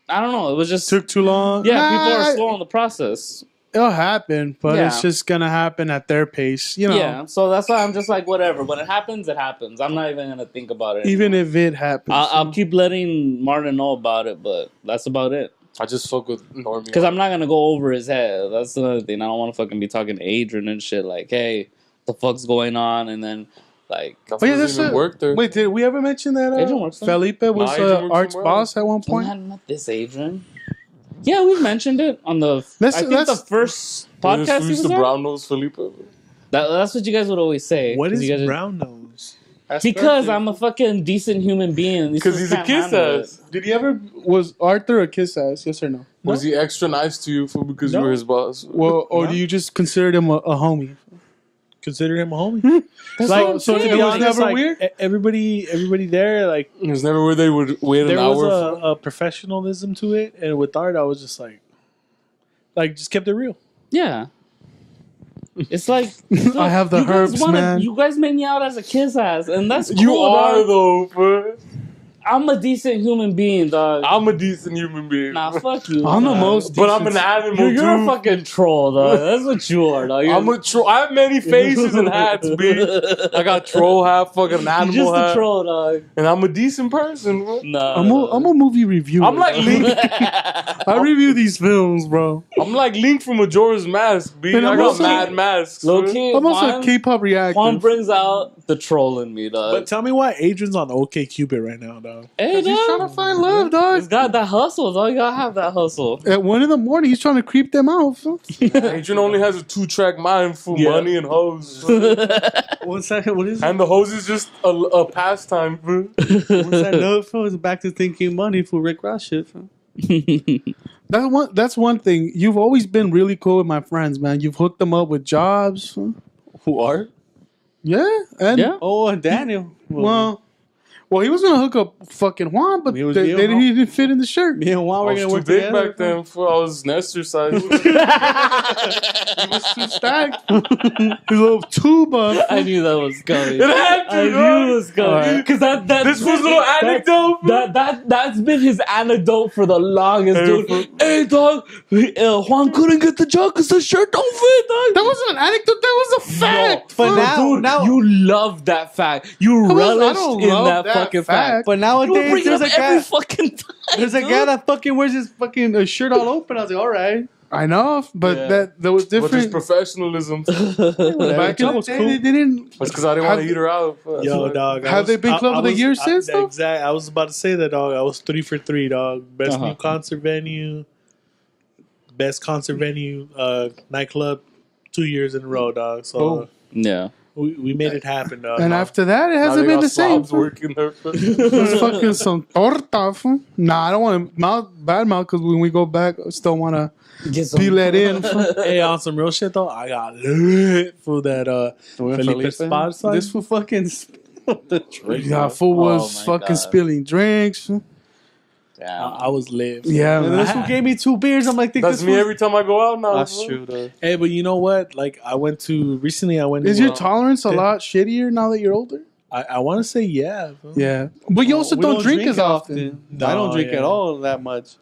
I don't know. It was just Took too long. yeah. Nah, People are slow on the process. it'll happen, but Yeah. it's just gonna happen at their pace, you know. Yeah, so that's why I'm just like, whatever. When it happens, it happens. I'm not even gonna think about it. Even if it happens, I'll keep letting Martin know about it, but that's about it. I just fuck with Normie. Because I'm not gonna go over his head. That's another thing. I don't want to fucking be talking to Adrian and shit. Like, hey, the fuck's going on? And then, like, That's Oh, yeah, what that's even it. work there. Wait, did we ever mention that Adrian works there. Felipe was Adrian works Art's somewhere boss at one point? not this Adrian. Yeah, we've mentioned it on the. I think the first podcast he Who's was the on. brown nose Felipe? That's what you guys would always say. What 'cause is you guys brown nose? Because I'm a fucking decent human being. Because he's a kiss ass. Did he ever was Arthur a kiss ass? Yes or no? Was he extra nice to you because you No. were his boss? Well, or No. do you just consider him a homie? Consider him a homie. That's Like, what I'm so saying. it To be was honest, never like, weird? Everybody there, like It was never where they would wait an there hour. was a professionalism to it, and with Art, I was just like just kept it real. Yeah. It's like I have the you guys herbs, wanna- man. You guys made me out as a kiss ass, and that's cool, You are dog. though, bro. I'm a decent human being, dog. I'm a decent human being. Nah, fuck you. I'm the dog. most but I'm an decent- animal You're too. a fucking troll, dog. That's what you are, dog. I'm a troll. I have many faces and hats, B. I got troll hat, fucking You're animal just a hat, troll, dog. and I'm a decent person, bro. Nah, I'm a movie reviewer. I'm like Link. I review these films, bro. I'm like Link from Majora's Mask, B. And I I'm got also- mad masks. low bro. key. I'm also a Juan, K-pop reactor. Juan brings out the troll in me, dog. But tell me why Adrian's on OK Cupid right now, dog. Hey, He's trying dog. to find love, He's dog. got that hustle, dog. You gotta have that hustle. At 1 a.m, he's trying to creep them out. fool. Adrian only has a 2-track mind for Yeah. money and hoes. bro. What's that? What is it? And the hose is just a pastime, bro. What's that note for? It's back to thinking money for Rick Ross shit. Bro. That's one thing. You've always been really cool with my friends, man. You've hooked them up with jobs. fool. Who are? Yeah, and Yeah. Oh, Daniel. well, he was gonna hook up fucking Juan, but He was they deal, didn't, huh? he didn't fit in the shirt. me and Juan I were was gonna too work big together. back then. Fool. I was Nestor size. He was too stacked. His little tuba. I knew that was coming. It had to, I dog. knew it was coming. Because This was a little anecdote. bro. That's been his anecdote for the longest, Hey, dude. fool. Hey, dog. Juan couldn't get the job because the shirt don't fit, dog. That wasn't an anecdote. That was a fact. But fool. now, Dude, you love that fact. You I relished don't in love that fucking fact. but You nowadays bring it there's up a guy. every fucking time. There's a dude. guy that fucking wears his fucking shirt all open. I was like, all right. I know, but Yeah. that was But there's different. professionalism. Back in the was day, cool. they didn't. That's because I didn't want to Have- eat her out. Fool. That's Yo, why. dog. Have they been club of the year since, though? Exactly. I was about to say that, dog. I was 3 for 3, dog. Best new concert venue, best concert venue, nightclub, 2 years in a row, dog. So Oh. Yeah. we made it happen, dog. And after that, it Now hasn't they been got the same. slobs working there. fool. It's fucking some torta. fool. Nah, I don't want to bad mouth because when we go back, I still want to be let in. fool. Hey, on some real shit though, I got lit for that Felipe spot. This for fucking the drink. Yeah, fool was my fucking God. spilling drinks. fool. I was lit. Yeah, And man. this one gave me 2 beers. I'm like, think That's this me was- every time I go out now. That's fool. true, though. Hey, but you know what? Like I went to recently. I went. Is to, your tolerance a lot shittier now that you're older? I want to say yeah. Bro. Yeah, but you also We don't drink as often. I don't No, drink yeah. at all that much.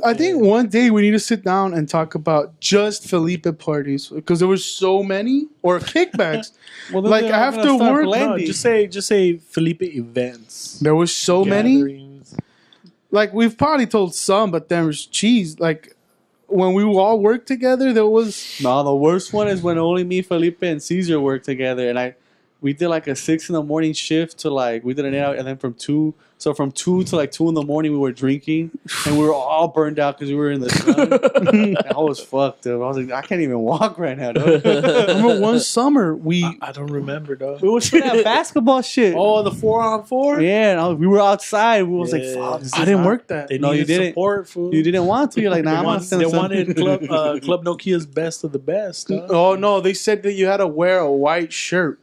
I think one day we need to sit down and talk about just Felipe parties because there were so many or kickbacks. Well, then Like, they're after gonna start work- No, blending. just say Felipe events. There were so many. gatherings. Like we've probably told some, but there was cheese. Like when we all worked together, there was No, the worst one is when only me, Felipe, and Caesar worked together, and we did like a 6 a.m. shift to like we did an 8 hour, and then from 2 to like 2 a.m. we were drinking, and we were all burned out because we were in the sun. I was fucked up. I was like, I can't even walk right now. Dude. remember one summer we I don't remember, dog. We was for that basketball shit. Oh, the 4-on-4. Yeah, and we were outside. We was like, Yeah. fuck. this I is didn't not- work that. They No, you needed didn't. support, fool. You didn't want to. You're like, nah, I'm not They wanted Club Nokia's best of the best. Dog. Oh no, they said that you had to wear a white shirt.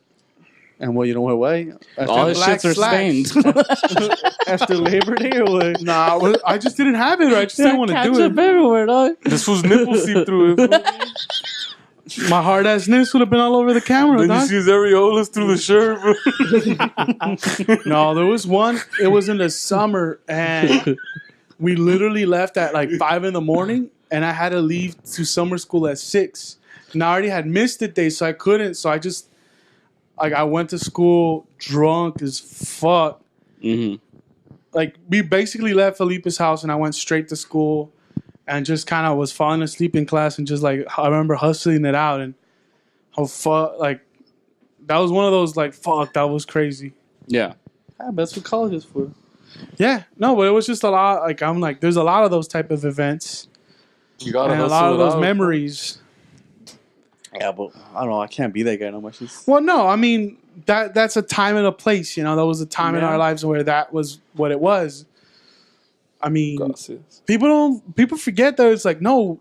And what, you know what way? All his black shits are slacks. stained. After Labor Day or what? Nah, I just didn't have it. I just didn't want to do Ketchup it. everywhere, dog. This was nipple seep through it. fool. My hard ass nips would have been all over the camera. Then you Dog. see his areolas through the shirt. Bro. No, there was one. It was in the summer, and we literally left at like 5 a.m. and I had to leave to summer school at 6. And I already had missed the day, so I couldn't. So I just, like, I went to school drunk as fuck. Mm-hmm. Like, we basically left Felipe's house, and I went straight to school, and just kind of was falling asleep in class, and just like I remember hustling it out, and how fuck, like, that was one of those like fuck, that was crazy. Yeah. Yeah, that's what college is for. Yeah, no, but it was just a lot. Like, I'm like, there's a lot of those type of events You gotta and a hustle lot of it those out. memories. Yeah, but I don't know. I can't be that guy no more. Well, no, I mean that's a time and a place. You know, there was a time in Yeah. our lives where that was what it was. I mean, Gracias. people forget that it's like no,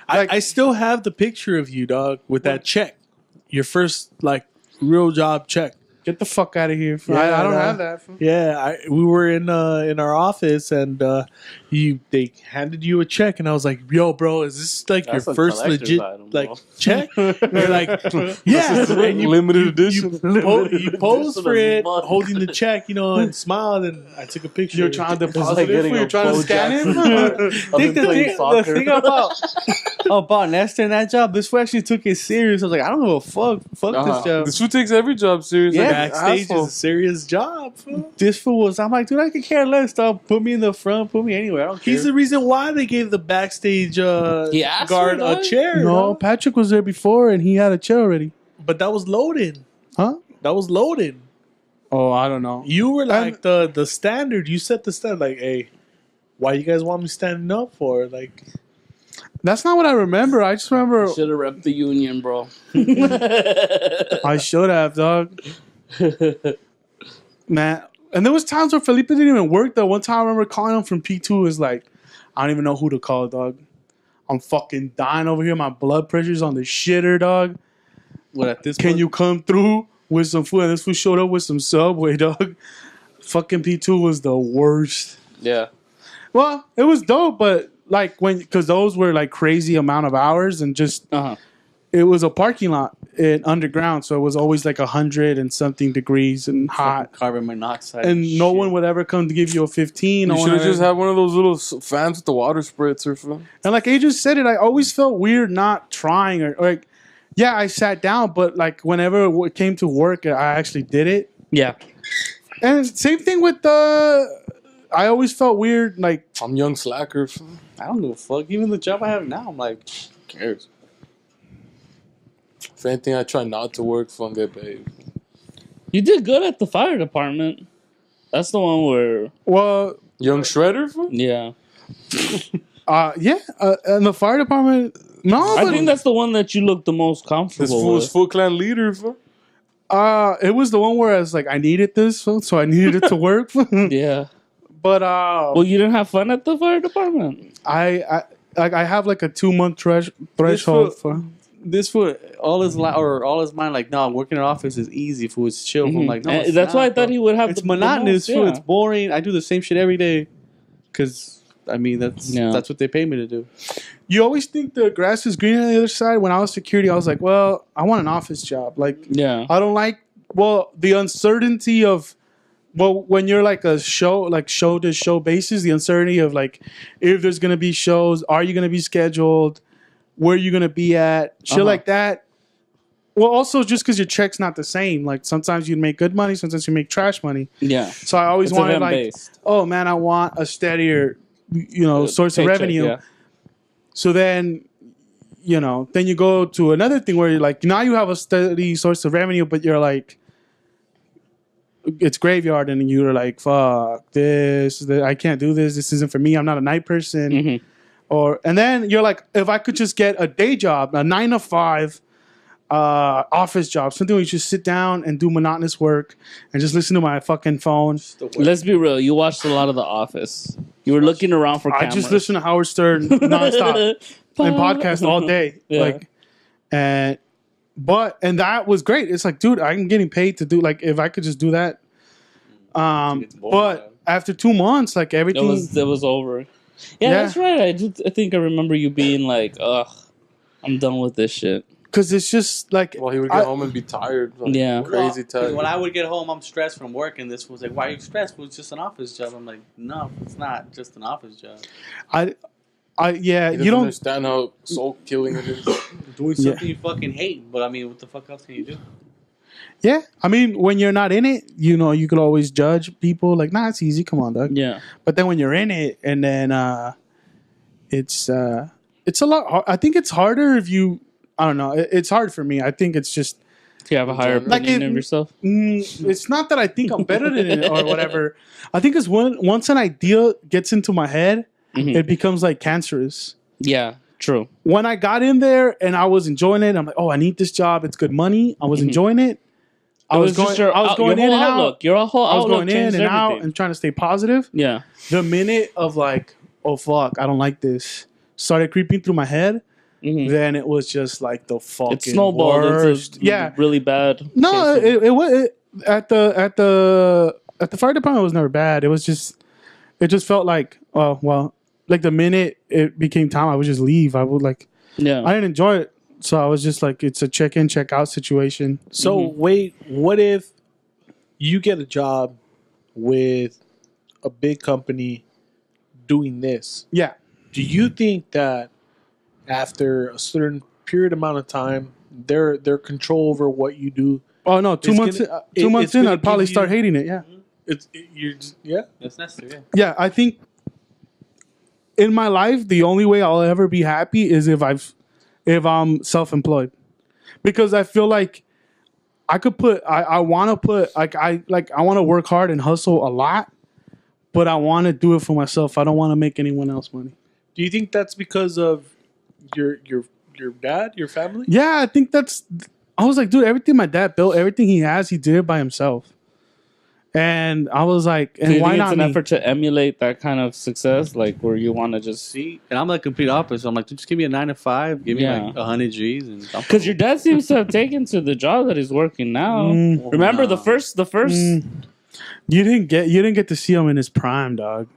I still have the picture of you, dog, with that check. Your first, like, real job check. get the fuck out of here. Yeah, I don't no. have that. Yeah, we were in our office, and they handed you a check, and I was like, "Yo, bro, is this like That's your a first collector's legit item, like bro. check?" They're like, "Yeah," and Limited edition. you posed for it, Fuck. holding the check, and smiled, and I took a picture. You're trying to deposit like it. getting You're a trying to Bo scan Jackson it. card. Think The thing about Nestor and that job, this fool actually took it serious. I was like, I don't give a fuck. Fuck this job. This fool takes every job serious. Yeah. Like an Backstage asshole. is a serious job. Fool. This fool was, I'm like, dude, I could care less, dog. Put me in the front, put me anywhere. I don't care. He's the reason why they gave the backstage He asked guard for a that? chair. No, dog. Patrick was there before, and he had a chair already. But that was loaded. Huh? That was loaded. Oh, I don't know. You were like the standard. You set the standard. Like, hey, why you guys want me standing up for? Like, That's not what I remember. I just remember Should have repped the union, bro. I should have, dog. Man. And there was times where Felipe didn't even work, though. One time I remember calling him from P2. Was like, I don't even know who to call, dog. I'm fucking dying over here. My blood pressure's on the shitter, dog. What, at this Can point? you come through with some food? And this food showed up with some Subway, dog. Fucking P2 was the worst. Yeah. Well, it was dope, but like because those were like crazy amount of hours, and just it was a parking lot in underground, so it was always like 100 and something degrees and hot, Carbon monoxide. and no one would ever come to give you a 15. No You one should have ever- just had one of those little fans with the water spritzer. And like Adrian said it, I always felt weird not trying, or like, yeah, I sat down, but like whenever it came to work, I actually did it. Yeah. And same thing with I always felt weird, like I'm young slacker. I don't give a fuck. Even the job I have now, I'm like, who cares? If anything, I try not to work and get paid. You did good at the fire department. That's the one where, well, Young shredder. yeah. yeah, and the fire department. No, I but think that's the one that you look the most This comfortable fool was with. Foot Clan leader. it was the one where I was like, I needed this, so I needed it to work. Yeah. But Well, you didn't have fun at the fire department. I have like a 2-month threshold for. This fool, all his mind, like, no, working in an office is easy. Fool, it's chill. I'm like, no, And it's that's not, why I thought bro. he would have It's the monotonous. the Fool. most, It's boring. I do the same shit every day. Because, I mean, that's what they pay me to do. You always think the grass is greener on the other side. When I was security, I was like, well, I want an office job. Like, Yeah. I don't like the uncertainty of. Well, when you're like a show to show basis, the uncertainty of like if there's gonna be shows, are you gonna be scheduled, where are you gonna be at, shit like that. Well, also just because your check's not the same. Like sometimes you make good money, sometimes you make trash money. Yeah. So I always It's wanted like, event-based. oh man, I want a steadier, source of Paycheck, revenue. yeah. So then, then you go to another thing where you're like, now you have a steady source of revenue, but you're like, it's graveyard, and you're like, fuck this, I can't do this. This isn't for me. I'm not a night person. Mm-hmm. And then you're like, if I could just get a day job, a 9 to 5 office job, something where you just sit down and do monotonous work and just listen to my fucking phone. Let's be real. You watched a lot of The Office. You were looking around for I cameras. just listen to Howard Stern nonstop and podcast all day. Yeah. And that was great. It's like, dude, I'm getting paid to do, like, if I could just do that. But after 2 months, like everything It was over. Yeah, that's right. I think I remember you being like, ugh, I'm done with this shit. because it's just like, Well, he would get home and be tired. Like, Yeah. Crazy tired. When I would get home, I'm stressed from work, and this was like, "Why are you stressed? Well, it's just an office job." I'm like, "No, it's not just an office job." He doesn't you don't. understand how soul killing it is. Doing something you fucking hate, but I mean, what the fuck else can you do? Yeah, I mean, when you're not in it, you could always judge people like, nah, it's easy. Come on, dog. Yeah. But then when you're in it, and then it's a lot. I think it's harder if you. I don't know. It's hard for me. I think it's just. You have a higher opinion of yourself. It's not that I think I'm better than it or whatever. I think it's once an idea gets into my head, it becomes like cancerous. Yeah, true. When I got in there and I was enjoying it, I'm like, oh, I need this job. It's good money. I was enjoying it. I was going in and out. Your whole I was outlook going in and changed out everything. and trying to stay positive. Yeah. The minute of like, oh fuck, I don't like this, started creeping through my head. Then it was just like the fucking It snowballed. worst. It's really bad. No, it was at the fire department. It was never bad. It just felt like, oh well, like the minute it became time, I would just leave. I would like, Yeah. I didn't enjoy it, so I was just like, it's a check in, check out situation. So wait, what if you get a job with a big company doing this? Yeah, Do you think that after a certain period amount of time, their control over what you do? oh no, 2 It's months gonna- two it- months it's in, gonna I'd probably give start you- hating it. Yeah, That's necessary. Yeah. yeah. I think in my life, the only way I'll ever be happy is if I'm self-employed, because I feel like I could put I want to put I want to work hard and hustle a lot, but I want to do it for myself. I don't want to make anyone else money. Do you think that's because of your dad, your family? Yeah, I think that's. I was like, dude, everything my dad built, everything he has, he did it by himself. And I was like, and Do you why think not it's an me? effort to emulate that kind of success, like where you want to just See, and I'm the complete opposite. I'm like, just give me a 9 to 5, give me Yeah. like 100 G's, and because your dad seems to have taken to the job that he's working now. Remember the first, You didn't get to see him in his prime, dog.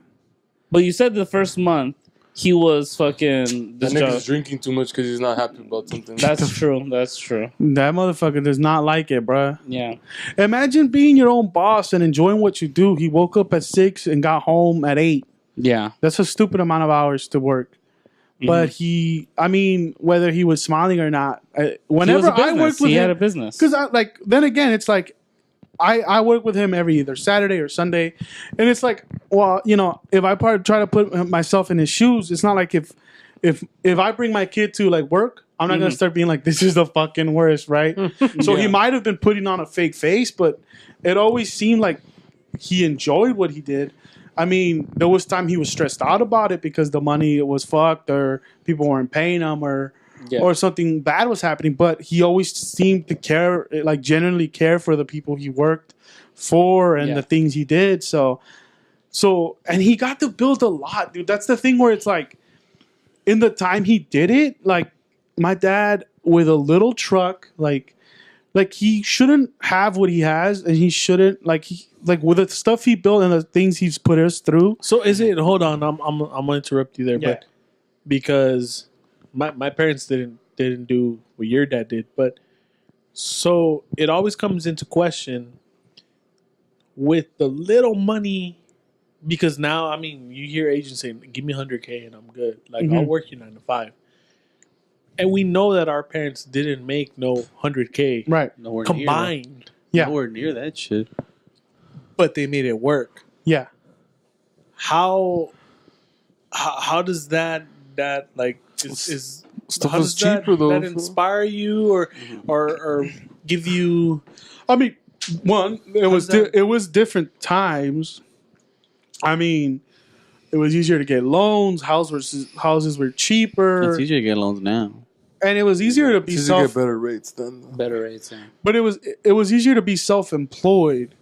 but you said the first month he was fucking That this nigga's job. drinking too much because he's not happy about something. That's true. That's true. That motherfucker does not like it, bruh. Yeah. Imagine being your own boss and enjoying what you do. He woke up at 6 and got home at 8. Yeah. That's a stupid amount of hours to work. But whether he was smiling or not, whenever I worked with he him, had a business. because then again, it's like I work with him every either Saturday or Sunday, and it's like, well, if I try to put myself in his shoes, it's not like if I bring my kid to like work, I'm not gonna start being like, this is the fucking worst, right? So he might have been putting on a fake face, but it always seemed like he enjoyed what he did. I mean, there was time he was stressed out about it because the money was fucked or people weren't paying him or something bad was happening. But he always seemed to care, like genuinely care for the people he worked for and the things he did. So, and he got to build a lot, dude. That's the thing where it's like, in the time he did it, like my dad with a little truck, like he shouldn't have what he has, and he shouldn't like with the stuff he built and the things he's put us through. So is it? Hold on, I'm gonna interrupt you there, but because my parents didn't do what your dad did, but so it always comes into question with the little money, because now I mean you hear agents saying, "Give me $100K and I'm good." Like I'll work you 9 to 5. And we know that our parents didn't make no $100K Right. nowhere combined, Yeah. nowhere near that shit. but they made it work. Yeah. How does that like is Stuff how was does cheaper, though. that inspire you or give you? I mean, one, it was different times. I mean, it was easier to get loans. Houses were cheaper, It's easier to get loans now. and it was easier to be It's easy to get better rates then. Better rates. Yeah. But it was easier to be self-employed.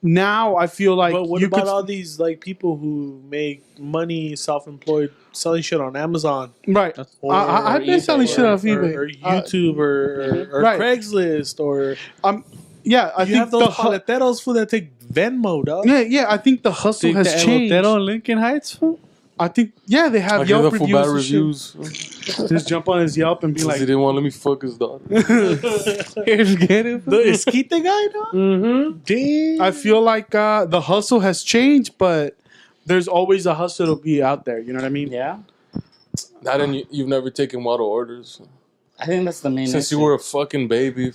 Now I feel like But what you about could, all these like people who make money self-employed selling shit on Amazon? right. Or I've been selling shit off eBay, or YouTube or right. Craigslist or yeah, I you think have those paleteros for that take Venmo, dog. yeah. I think the hustle has changed. in Lincoln Heights? I think they have I hear Yelp that for reviews. bad and reviews. shit. Just jump on his Yelp and be He like, didn't want to let me fuck his daughter. Here's get it. The Esquite guy, dog. Mm-hmm. Damn. I feel like the hustle has changed, but there's always a hustle to be out there. You know what I mean? Yeah. Not in you've never taken model orders I think that's the main since issue. you were a fucking baby.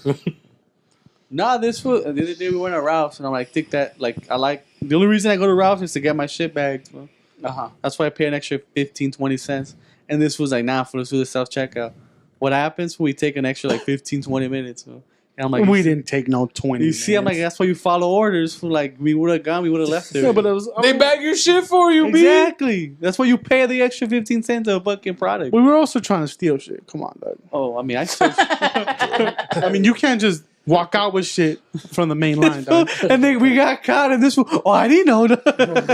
Nah, this was the other day we went to Ralph's and I'm like, think that like I like the only reason I go to Ralph's is to get my shit bagged. Bro. Uh-huh. That's why I pay an extra 15-20 cents. And this was like, nah, for let's do the self checkout. What happens when we take an extra like 15-20 minutes? Bro? And I'm like, we didn't take no 20. You see, I'm like, that's why you follow orders. For like, we would have gone, we would have left there. Yeah, but it was, They bag your shit for you, B. exactly. That's why you pay the extra 15 cents of a fucking product. we were also trying to steal shit. Come on, dog. Oh, I mean, I still. I mean, you can't just walk out with shit from the main line, dog. And then we got caught in this one. Oh, I didn't know that.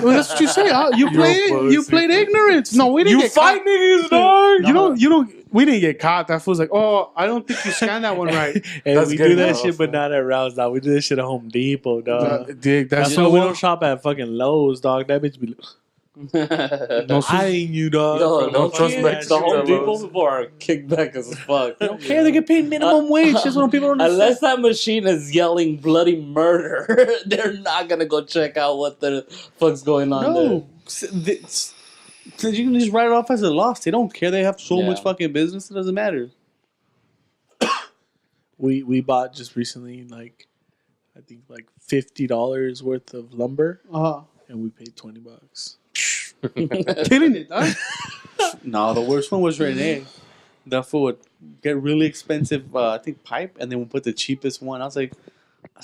Well, that's what you say. You played ignorance. No, we didn't You get fight caught. niggas, dog. You don't. We didn't get caught. That fool's like, oh, I don't think you scanned that one right. And That's we good do that enough, shit, but not at Rouse, dog. We do this shit at Home Depot, dog. Dig, That's why we don't shop at fucking Lowe's, dog. That bitch be. I ain't you, dog. Yo, don't trust Mexicans The Home at Depot Lowe's. people are kickback as fuck. I don't care. They get paid minimum wage. That's what people don't understand. Unless that machine is yelling bloody murder, they're not gonna go check out what the fuck's going on there. No. You can just write it off as a loss. They don't care. They have so Yeah. much fucking business. It doesn't matter. We bought just recently like I think like $50 worth of lumber, and we paid $20. Killing it, dog. No, the worst one was Renee. That fool would get really expensive, I think, pipe, and then we'll put the cheapest one. I was like,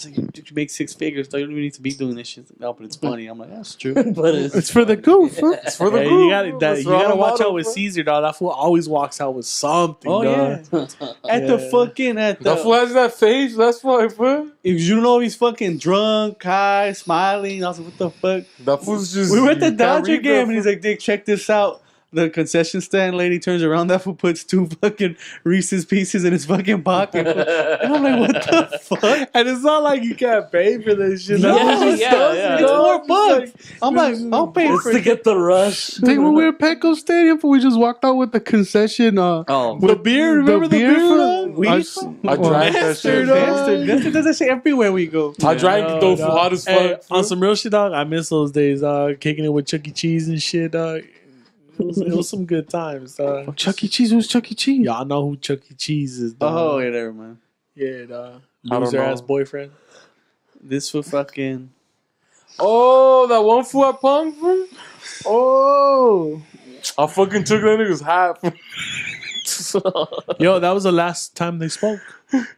you make 6 figures, though. You don't even need to be doing this shit. No, but it's funny. I'm like, that's true. But It's for the goof. Huh? It's for the Yeah, group. you gotta watch out with Caesar, dog. That fool always walks out with something, Oh, dog. yeah. At the fucking, That fool has that face. That's why, bro. if you know he's fucking drunk, high, smiling. I was like, what the fuck? That fool's just. We were at the you can't Dodger read game, that and he's like, Dick, check this out. The concession stand lady turns around. That fool puts 2 fucking Reese's Pieces in his fucking pocket. And I'm like, what the fuck? And it's not like you can't pay for this shit. No, Yeah, it's yeah. $4. I'm like, I'll pay It's for to it. get the rush. Think when we were at Petco Stadium, we just walked out with the concession. Oh, With beer, remember the beer, dog? We- I drank that shit. Bastard does that shit everywhere we go. I drank it though, dog. hot as Hey, fuck. on some real shit, dog. I miss those days, dog. Kicking it with Chuck E. Cheese and shit, dog. It was some good times, dog. Chuck E. Cheese. Who's Chuck E. Cheese? Y'all know who Chuck E. Cheese is, dog. Oh, yeah, never mind. Yeah, dog. I don't Loser know. ass boyfriend. This was fucking. Oh, that one fool at Punk, bro? Oh. I fucking took that nigga's hat. Yo, that was the last time they spoke.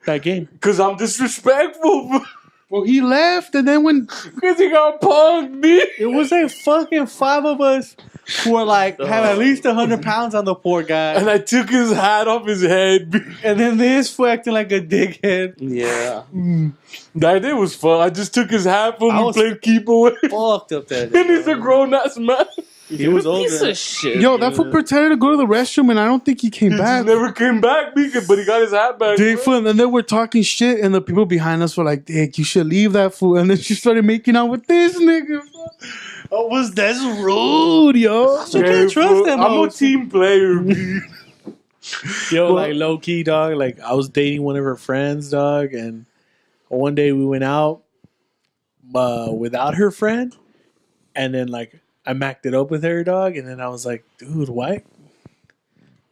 That game. Because I'm disrespectful, bro. Well, he left, and then when Because he got punked, me. It was like fucking 5 of us who were like, have at least 100 pounds on the poor guy. And I took his hat off his head, B. And then this fool acting like a dickhead. Yeah. That day was fun. I just took his hat from I him, was- played keep away. Fucked up that And day. he's a grown ass man. He was Piece older. of shit. yo, that fool pretended to go to the restroom, and I don't think he came He back. just never came back, B, but he got his hat back. Dick bro. fool, and then we're talking shit, and the people behind us were like, "Dick, you should leave that fool." And then she started making out with this nigga. Fool. That's rude, yo. You can't trust fool, them I'm a hoes. team player, B. Yo, like low key, dog. Like I was dating one of her friends, dog, and one day we went out without her friend, and then like I macked it up with her, dog, and then I was like, dude, why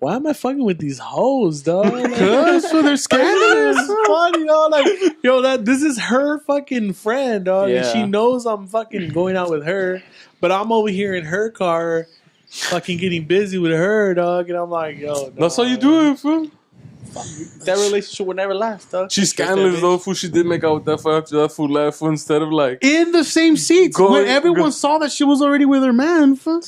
am I fucking with these hoes, dog? Like, Cause so they're scandalous. it's funny, dog. Like, yo, this is her fucking friend, dog, and Yeah. she knows I'm fucking going out with her, but I'm over here in her car, fucking getting busy with her, dog, and I'm like, yo, dog. That's how you do it, fool. That relationship would never last, dog. She's scandalous, though, fool. She did make out with that fool after that fool left, fool, instead of like. In the same seats, Go- when everyone go- saw that she was already with her man. Fool.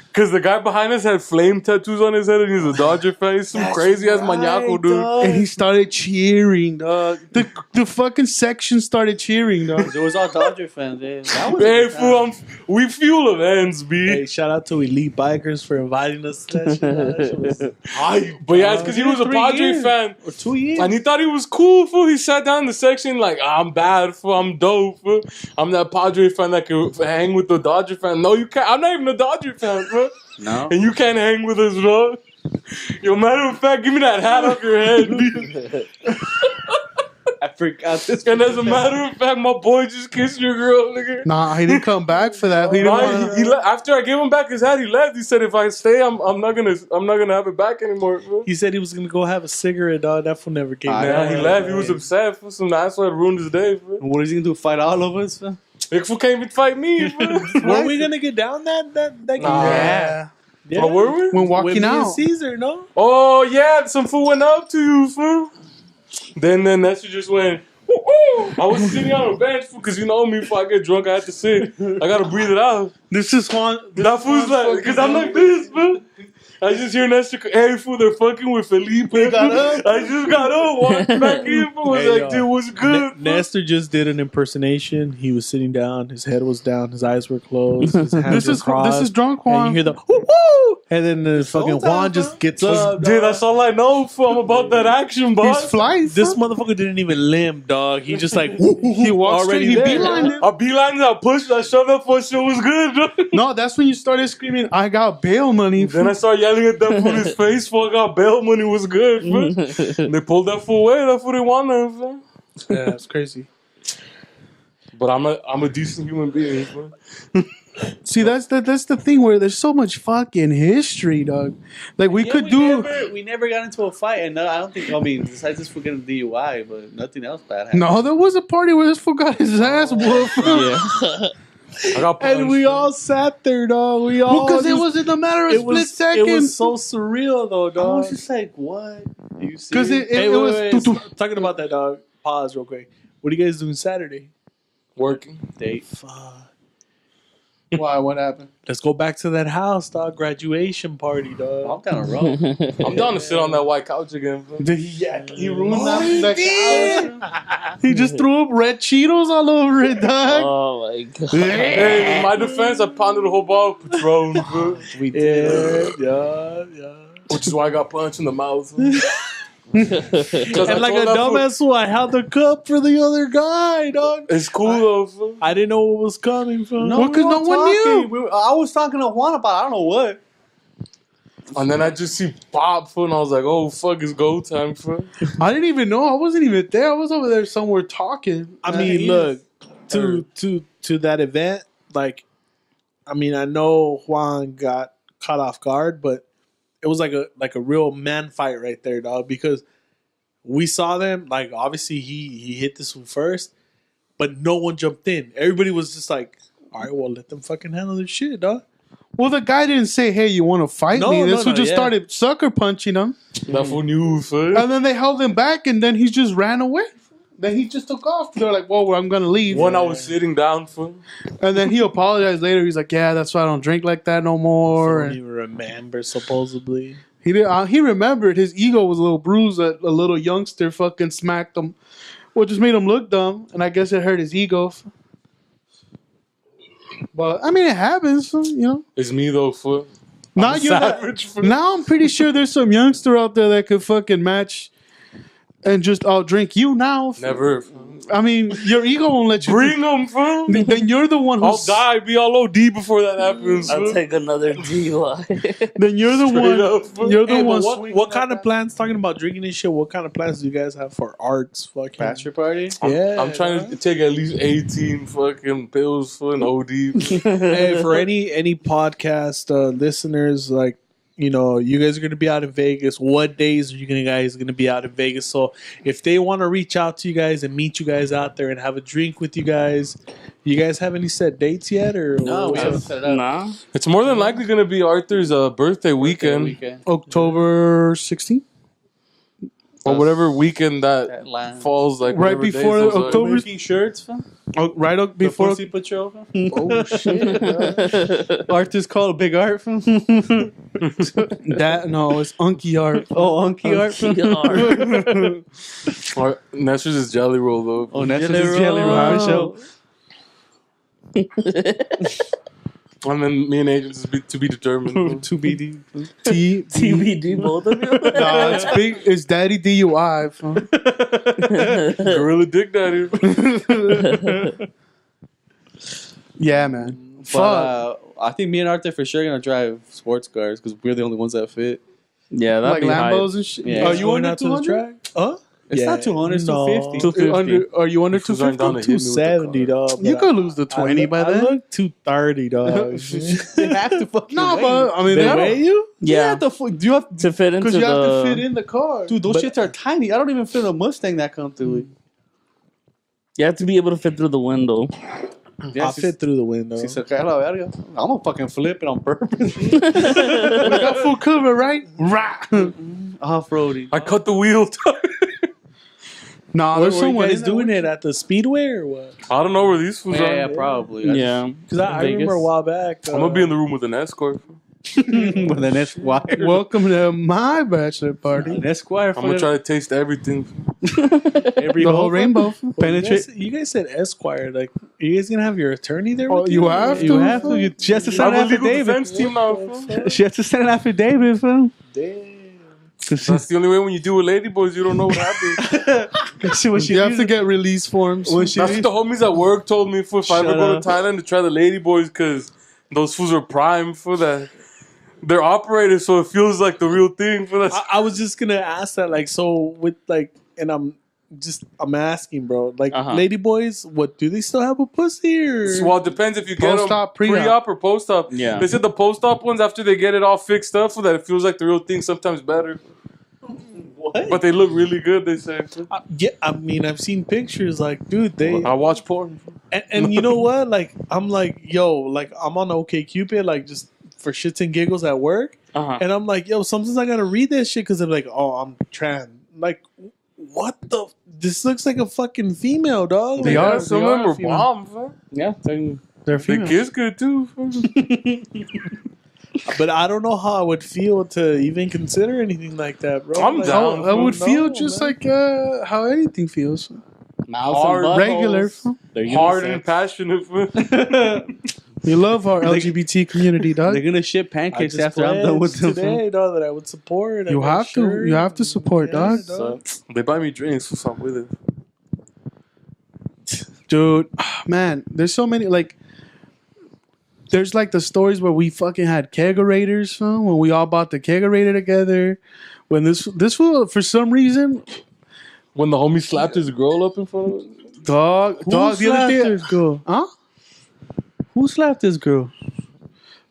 Because the guy behind us had flame tattoos on his head and he's a Dodger fan. He's some crazy ass maniaco, dude. And he started cheering, dog. The fucking section started cheering, dog. It was all Dodger fans. Yeah. That was a Hey, good time. fool, we fuel events, B. Hey, shout out to Elite Bikers for inviting us to that shit. That shit was- But yeah, it's because he was a 3 Padre years. fan. Or 2 years. And he thought he was cool, fool. He sat down in the section like, I'm bad, fool. I'm dope, fool. I'm that Padre fan that can hang with the Dodger fan. No, you can't. I'm not even a Dodger fan, bro. No. And you can't hang with us, bro. Yo, matter of fact, give me that hat off your head, B. I forgot this. And as a matter of fact, my boy just kissed your girl, nigga. Nah, he didn't come back for that. He didn't Nah, wanna... he after I gave him back his hat, he left. He said, "If I stay, I'm not gonna have it back anymore." Bro. He said he was gonna go have a cigarette, dog. That fool never came Nah, back. he left. He was upset for some asshole had ruined his day. Bro. What is he gonna do? Fight all of us? Fam? Nick fool can't even fight me. Bro. Were we gonna get down that game? Nah. Yeah. Yeah. Oh, were we? When With walking me and out. Caesar, no? Oh yeah, some fool went up to you, fool. Then Nestor just went. Woo-woo. I was sitting on a bench because you know me. If I get drunk, I have to sit. I gotta breathe it out. This is Juan. That fool's like, because I'm like this, bro. I just hear Nestor, hey, fool, they're fucking with Felipe. got up. I just got up, walked back in, fool. Was Hey, like, dude, what's good? fool? Nestor just did an impersonation. He was sitting down. His head was down. His eyes were closed. His hands were crossed. This is drunk And Juan. you hear the woo woo, and then the fucking Juan just gets up. Dude, that's all I know, fool. I'm about that action, boss. He's flying. This motherfucker didn't even limp, dog. He just like woo, woo, He walked already straight. He there. beelined it. I beelined, I pushed, I shoved that fool, shit was good, bro. No, that's when you started screaming, I got bail money. Then I started yelling at that fool in his face, fool, I got bail money, was good, fool. They pulled that fool away, that fool didn't want them, fool. Yeah, it's crazy. But I'm a decent human being, fool. See, that's the thing where there's so much fucking history, dog. Like we could do. We never got into a fight, and I don't think. I mean, besides this, we're gonna DUI, but nothing else bad happened. No, there was a party where this fool got his ass whooped. Yeah. I got punched, And we fool. all sat there, dog. We all Because it just- was in a matter of it split was seconds. It was so surreal, though, I was dog. just like, what? You see? Because it Hey, was. wait. Talking about that, dog. Pause real quick. What are you guys doing Saturday? Working. date. Fuck. Why? What happened? Let's go back to that house, dog. Graduation party, I'm dog. down a road. I'm down to sit on that white couch again, fool. Did he ruined that couch. He just threw up red Cheetos all over it, dog. Oh my god. Hey, in my defense, I pounded a whole bottle of Patron, fool. We did. Yeah. Which is why I got punched in the mouth. Fool. And like a dumbass fool, I held the cup for the other guy, dog. It's cool though, fool. I didn't know what was coming from. Well, 'cause no one knew. I was talking to Juan about I don't know what. And then I just see Bob, fool, and I was like, oh, fuck, it's go time, fool. I didn't even know. I wasn't even there. I was over there somewhere talking. I mean, look, to that event, like, I mean, I know Juan got caught off guard, but it was like a real man fight right there, dog. Because we saw them, like, obviously he hit this one first, but no one jumped in. Everybody was just like, all right, well, let them fucking handle their shit, dog. Well, the guy didn't say, "Hey, you want to fight me?" This fool just started sucker punching him, That fool knew, fool. and then they held him back, and then he just ran away. Then he just took off. They're like, "Whoa, I'm gonna leave." When I was sitting down, fool. And then he apologized later. He's like, "Yeah, that's why I don't drink like that no I more." don't And even remember, supposedly. he did. He remembered his ego was a little bruised. A little youngster fucking smacked him, which just made him look dumb. And I guess it hurt his ego. But I mean, it happens, you know. It's me though, fool. Now a you're savage, fool. now I'm pretty sure there's some youngster out there that could fucking match and just outdrink you now. Never. I mean, your ego won't let you. Bring them, fool. Then you're the one I'll who's. die, be all OD before that happens. I'll fool. take another DUI. Then you're the Straight one. up, fool. You're the Hey, one. but swinging what that kind of bat. plans, talking about drinking and shit, what kind of plans do you guys have for arts? Fucking Bachelor party? I'm trying to take at least 18 fucking pills for an OD. Hey, for any podcast listeners, like, you know, you guys are gonna be out in Vegas. What days are you guys gonna be out in Vegas? So if they want to reach out to you guys and meet you guys out there and have a drink with you guys have any set dates yet? Or No, we what's haven't up? set it up. Nah. It's more than likely going to be Arthur's birthday weekend. October 16th, Or whatever weekend that That line. falls like Right whatever days before those are. October- Making shirts, fam? before. Pussy Patrol, fam? Oh shit! Art is called Big Art, fam? That no, it's Unky Art. Oh, Unky Art, fam? Or Nestor's is Jelly Roll though. Oh, that's just his jelly roll for show. And then me and agents is to be determined. To be T. TBD, both of you. Nah, it's big. It's Daddy DUI. Fam. Gorilla Dick Daddy. Yeah, man. But Fuck. I think me and Arthur for sure gonna drive sports cars because we're the only ones that fit. Yeah, that'd Like be hype. Lambos and shit. Yeah. Are you going under out to the 200? track? Huh? It's not 200, it's No. 250. 250. Are you under Fools aren't down 250? to hit me with the 270, dog. You but could lose the 20 by I then. look 230, dog. They have to fucking No, weigh but I mean, They they weigh you? Yeah. you have To fit into because you have to fit the... in the car. Dude, those shits are tiny. I don't even fit a Mustang that comfortably. You have to be able to fit through the window. Yeah, I fit through the window. Si se cae la verga, I'm gonna fucking flip it on purpose. We got full cover, right? Off-roading. I cut the wheel. Nah, Where there's were you someone guys in doing it at the Speedway or what? I don't know where these fools Yeah, are. probably. Yeah. Because I remember a while back. I'm gonna be in the room with an escort. With an Esquire. Welcome to my bachelor party. An Esquire. I'm gonna try to taste everything. every The whole rainbow. Penetrate. You guys said Esquire. Like, are you guys gonna have your attorney there? Oh, with you have You to, have to. fool. She has to I send an have a legal affidavit. defense team now. fool. She has to send an affidavit, fool. Damn. That's the only way when you deal with ladyboys, you don't know what happens. See what she You have to get release forms. That's what the homies at work told me if I ever Shut go up. to Thailand to try the ladyboys because those fools are prime for that. They're operators, so it feels like the real thing for that. I was just gonna ask that, like, so with like, and I'm asking, bro, like, ladyboys, what do they still have a pussy or? Well, it depends if you get them Post-op, pre-op. pre-op or post-op. Yeah. They said the post-op ones, after they get it all fixed up, so that it feels like the real thing, sometimes better. What? But they look really good, they say. Yeah, I mean, I've seen pictures, like, dude, they I watch porn. and you know what? Like, I'm like, yo, like, I'm on OkCupid, like, just for shits and giggles at work, and I'm like, yo, sometimes I gotta read that shit because they're like, oh, I'm trans. Like, what the? This looks like a fucking female, dog. They Like, are. Some They of them are are female. bomb, fam. Yeah. They're The female. kids good, too. But I don't know how I would feel to even consider anything like that, bro. I'm Like, down. I would no, feel just man. like how anything feels. Mouths Hard, and buttholes. regular. They're Hard unisex. and passionate. We love our LGBT community, dog. They're gonna ship I pancakes just after I'm done with them. today, dog, that I would support. You I got a have to. shirt. You have to support, dog. So, They buy me drinks, so I'm with it. Dude, man, there's so many, like, there's like the stories where we fucking had kegerators, huh? When we all bought the kegerator together. When this will, for some reason, When the homie slapped his girl up in front of us. dog, the other slapped day, this girl? huh? Who slapped this girl?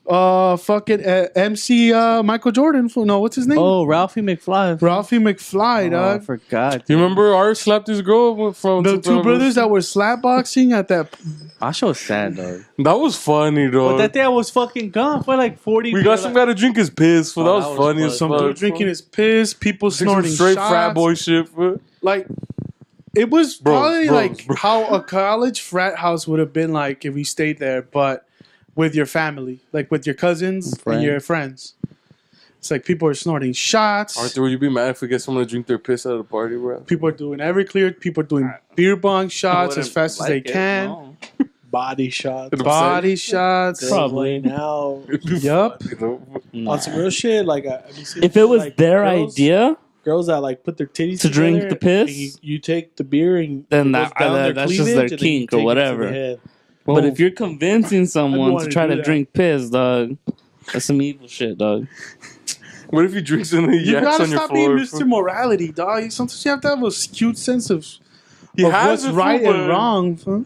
Fucking MC Michael Jordan. No, what's his name? Oh, Ralphie McFly. Ralphie McFly, Oh, I dog. forgot. You remember Art slapped his girl from The two brothers that were slapboxing at that. I was sad, dog. That was funny, But dog. that day I was fucking gone for like 40. We got some guy to drink his piss, for that Oh, was that was funny fun. as Some fuck. dude drinking his piss, people Some snorting straight shots. frat boy shit, fool. Like, it was Bros, probably bros, like bros. how a college frat house would have been like if we stayed there, but with your family, like with your cousins and your friends. It's like people are snorting shots. Arthur, would you be mad if we get someone to drink their piss at a party, bro? People are doing Everclear. People are doing beer bong shots as wouldn't fast as they like it, can. no. Body shots. Body shots. Probably. Now, Yup. Nah. on some real shit, like have you seen If it was like, their girls- idea, girls that like put their titties To drink together the piss? and you take the beer and Then it that- goes down their that's just cleavage, their and then you kink or take it to whatever. the head. but if you're convincing someone wanna to try do to that. drink piss, dog, that's some evil shit, dog. What if he drinks and he You yaks gotta on your stop being floor? Mr. Morality, dog. Sometimes you have to have a cute sense of He has what's it, right fool, and wrong. Huh?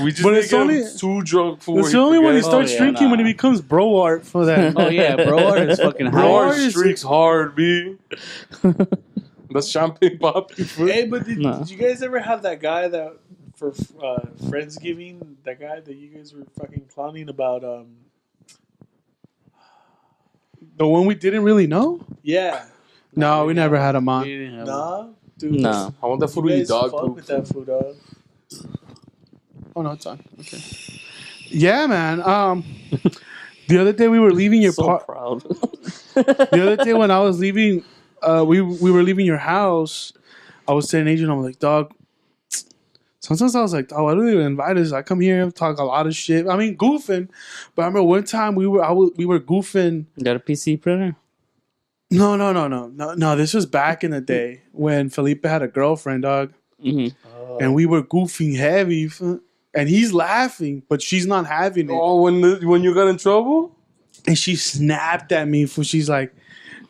We just But need it's to get only- him too drunk for It's only when he Oh, starts yeah, drinking when nah. he becomes bro art for that. Oh, yeah, bro. Art is fucking Bro, high. our Bro, streaks hard, B. That's champagne poppy. fool. Hey, but did No. you guys ever have that guy that for Friendsgiving, that guy that you guys were fucking clowning about? The one we didn't really know? Yeah, No, we never had him We on. didn't have nah, dude, No. I want that food You to eat guys dog fuck poop. with that food, dog. Oh no, it's on. Okay. Yeah, man. The other day we were leaving your So part. proud. The other day when I was leaving, we were leaving your house. I was saying, Adrian, I'm like, dog. Sometimes I was like, oh, why do they invite us? I come here, talk a lot of shit. I mean, goofing. But I remember one time we were goofing. You got a PC printer? No. This was back in the day when Felipe had a girlfriend, dog, Mm-hmm. and we were goofing heavy, and he's laughing, but she's not having it. Oh, when you got in trouble? And she snapped at me for she's like,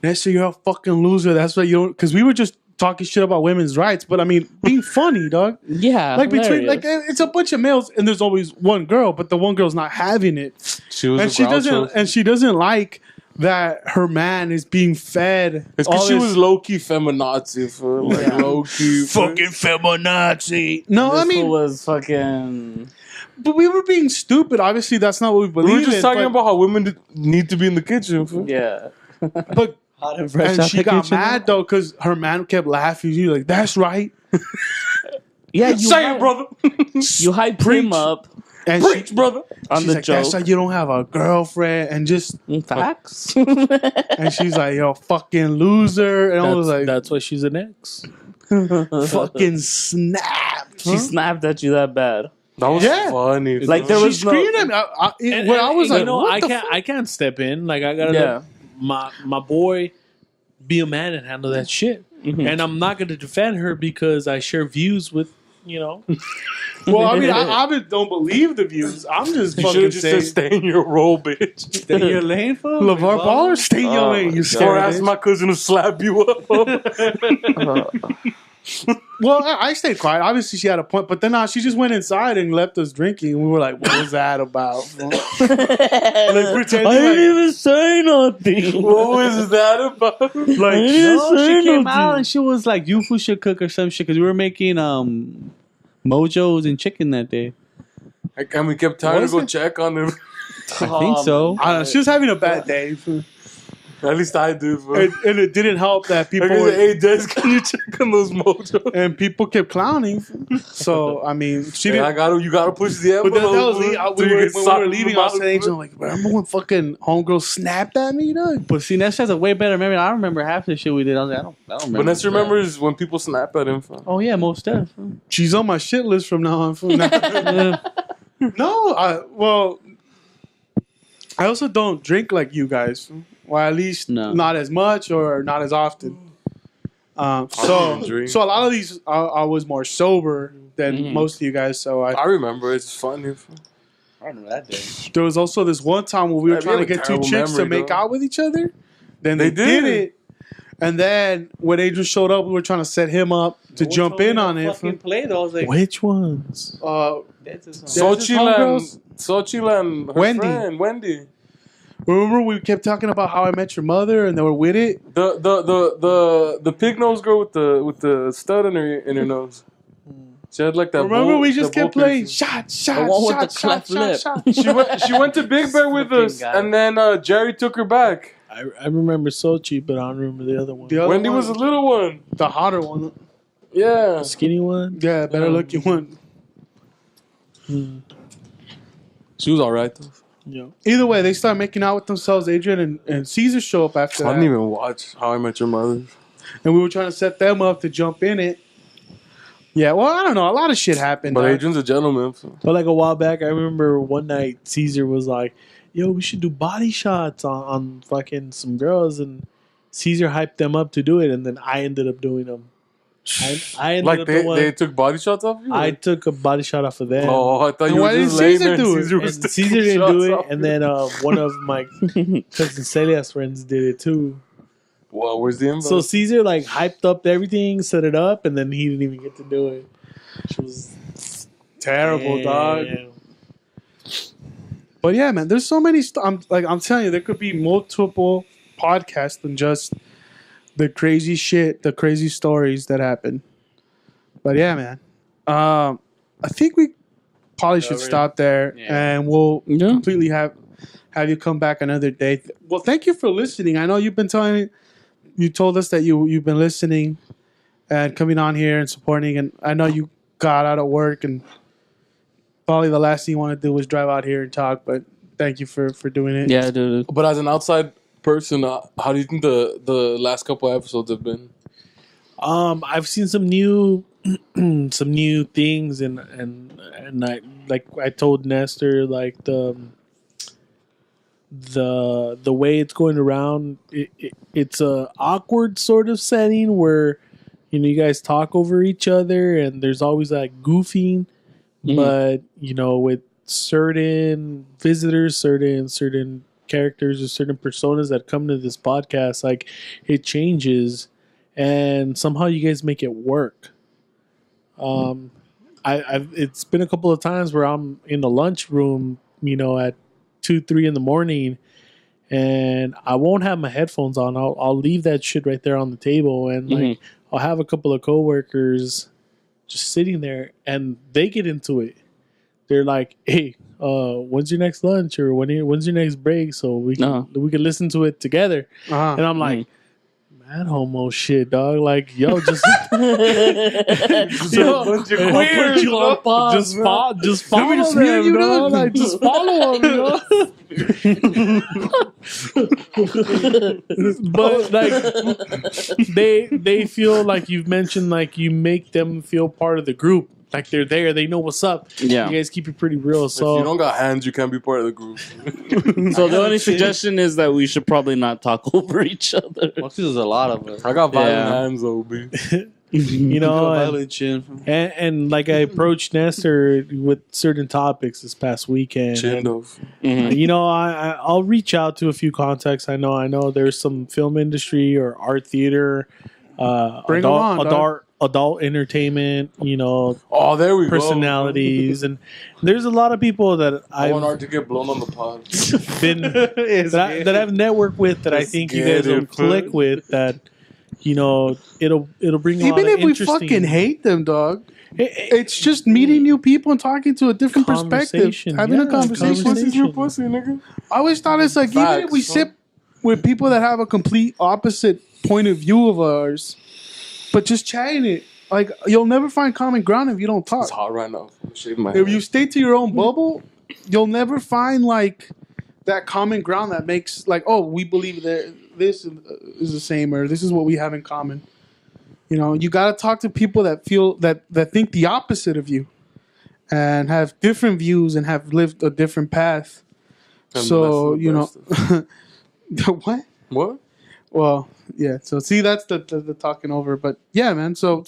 Nestor, you're a fucking loser. That's why you don't, because we were just talking shit about women's rights, but I mean, being funny, dog. Yeah, Like between hilarious. like it's a bunch of males and there's always one girl, but the one girl's not having it. She was And she doesn't like that her man is being fed. It's all because she this- was low key feminazi for like low key fucking feminazi. No, This I mean, fool was fucking. but we were being stupid. Obviously, that's not what we believe. We were just in, talking but- about how women need to be in the kitchen. Fool. Yeah. But Hot and fresh and out she the got kitchen. mad though because her man kept laughing. She was like, "That's right." Yeah, you Say hype- it, brother. You hyped Preach. him up And Preach, brother. on she's the like, "That's joke. why you don't have a girlfriend." And just Facts. and she's like, "Yo, fucking loser." And I was like, That's why she's an ex. "Fucking snapped." She snapped at you that bad. That was Yeah. funny. Like, there She was no- screamed at me. When I was like, you know, "What I the can't, fuck?" I can't step in. Like, I gotta Yeah. let my boy be a man and handle that shit. Mhm. And I'm not gonna defend her because I share views with, you know. Well, I mean, I don't believe the views. I'm just You should fucking have just saying. said, "Stay in your role, bitch." Stay in your lane, fool. LeVar Ball, stay in your Oh, lane, you God. Or scared ask bitch. my cousin to slap you up. Well, I stayed quiet. Obviously, she had a point, but then she just went inside and left us drinking. We were like, "What was that about?" Like pretending I didn't like, even say nothing. What was that about? like No, say she came nothing. out and she was like, "You fool should cook or some shit," because we were making mojos and chicken that day. And we kept trying to Was go it? check on him. I think so. I don't know, she was having a bad day, At least I do. Bro. and it didn't help that people Like, were, hey, Des, can you check on those mojos? and people kept clowning. So I mean, she Yeah, didn't. you gotta push the But envelope. then that was fool, when till you we get were socked in leaving the on mouth, stage. fool. I'm like, remember when fucking homegirl snapped at me, dog? But see, Ness has a way better memory. I don't remember half the shit we did. I was like, I don't remember. But Ness remembers when people snap at him. Fool. Oh yeah, most definitely. She's on my shit list from now on. No, I also don't drink like you guys. Well, at least No. not as much or not as often. don't drink. So a lot of these, I was more sober than most of you guys. So I remember. It's funny. Fool. I remember that day. there was also this one time where we were Yeah, we trying to have a get two terrible chicks to memory, make though. out with each other. Then They they did did. it. And then when Adrian showed up, we were trying to set him up to jump in on it. Fucking played. I was like, Which ones? that's his home. Xochitl and her Wendy. friend Wendy. Remember we kept talking about How I Met Your Mother, and they were with it. The pig nose girl with the stud in her nose. She had like that. Remember bull- we just the bull kept playing piercing. shot, shot, The one with shot, the cleft shot, lip. shot. She went to Big Bear with Fucking us, guy. and then Jerry took her back. I remember Sochi, but I don't remember the other one. The other Wendy one, was a little one. the hotter one. Yeah. The skinny one. Yeah, better looking one. She was alright though. Yeah. Either way, they start making out with themselves. Adrian and Caesar show up after I that. didn't even watch How I Met Your Mother. And we were trying to set them up to jump in it. Yeah, well, I don't know. A lot of shit happened. But dog. Adrian's a gentleman. So. But like a while back, I remember one night Caesar was like, "Yo, we should do body shots on fucking some girls," and Caesar hyped them up to do it, and then I ended up doing them. I ended Like up the one. they took body shots off you? I took a body shot off of them. Oh, I thought And you why were did just laying Caesar there and do it? Caesar and was taking Caesar didn't shots do it, off and you. then one of my cousin Celia's friends did it too. Well, where's the invite? So Caesar like hyped up everything, set it up, and then he didn't even get to do it. Which was Terrible, dog. damn. But yeah, man, there's so many. I'm telling you, there could be multiple podcasts than just the crazy shit, the crazy stories that happen. But yeah, man, I think we probably should stop there, and we'll completely have you come back another day. Well, thank you for listening. I know you've been you told us that you've been listening and coming on here and supporting, and I know you got out of work and probably the last thing you want to do was drive out here and talk, but thank you for doing it. Yeah, dude. But as an outside person, how do you think the last couple episodes have been? I've seen some new some new things, and I like I told Nestor, like the way it's going around, it's a awkward sort of setting where you guys talk over each other, and there's always like goofing, but with certain visitors, certain characters, or certain personas that come to this podcast, like it changes. and somehow you guys make it work. It's been a couple of times where I'm in the lunchroom, at 2-3 in the morning, and I won't have my headphones on. I'll leave that shit right there on the table, and like I'll have a couple of coworkers just sitting there, and they get into it. They're like, "Hey, when's your next lunch, or when's your next break, so we can listen to it together." And I'm like, "Man, homo shit, dog! Like, yo, just bunch of queers, put you on pause, just follow just them, hear you, bro. dude? Like, just follow them, But like, they feel like you've mentioned, like you make them feel part of the group. Like they're there, they know what's up. Yeah. You guys keep it pretty real. So if you don't got hands, you can't be part of the group. So the only suggestion is that we should probably not talk over each other. Well, there's a lot of us. I got violent hands, though, B. Violent chin. and like I approached Nestor with certain topics this past weekend. Chin, though. I'll reach out to a few contacts. I know there's some film industry or art theater, Bring 'em on, dog. adult entertainment, Oh, there we personalities, and there's a lot of people that I want I've Art to get blown on the pod. been that I've networked with that I think you guys will click with. That it'll bring a lot Even of if we interesting fucking hate them, dog. It's just meeting new people and talking to a different perspective, Conversation, having a yeah, conversation. Pussy's your pussy, nigga. I always thought it's like even if we Facts, sit with people that have a complete opposite point of view of ours, but just chatting it, like you'll never find common ground if you don't talk. It's hot right now. I'm shaving my If head. you stay to your own bubble, you'll never find like that common ground that makes like, oh, we believe that this is the same or this is what we have in common. You got to talk to people that feel that think the opposite of you and have different views and have lived a different path. And So, that's the best. what? What? Well, yeah. So see, that's the talking over. But yeah, man. So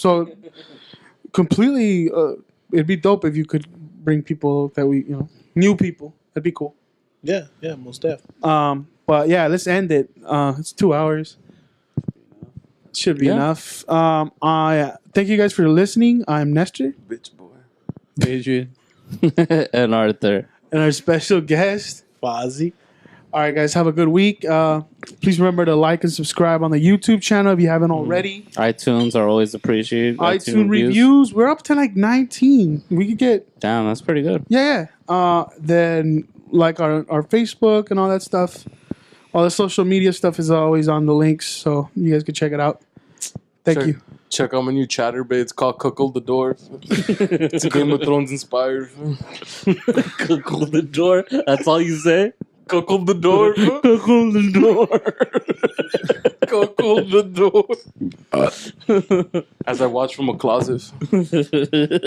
completely, it'd be dope if you could bring people that new people. That'd be cool. Yeah, most def. But yeah, let's end it. It's 2 hours. Should be enough. Thank you guys for listening. I'm Nestor. Bitch boy. Adrian. And Arthur. And our special guest, Fozzy. All right, guys, have a good week. Please remember to like and subscribe on the YouTube channel if you haven't already. iTunes are always appreciated. iTunes reviews. We're up to like 19. We could get... Damn, that's pretty good. Yeah. Then like our Facebook and all that stuff. All the social media stuff is always on the links, so you guys can check it out. Thank you. Check out my new chatterbait. It's called Cuckold the Door. It's a Game of Thrones inspired. Cuckold the door. That's all you say? Cuckold the Door. Cuckold the door. Cuckold the Door. As I watch from a closet.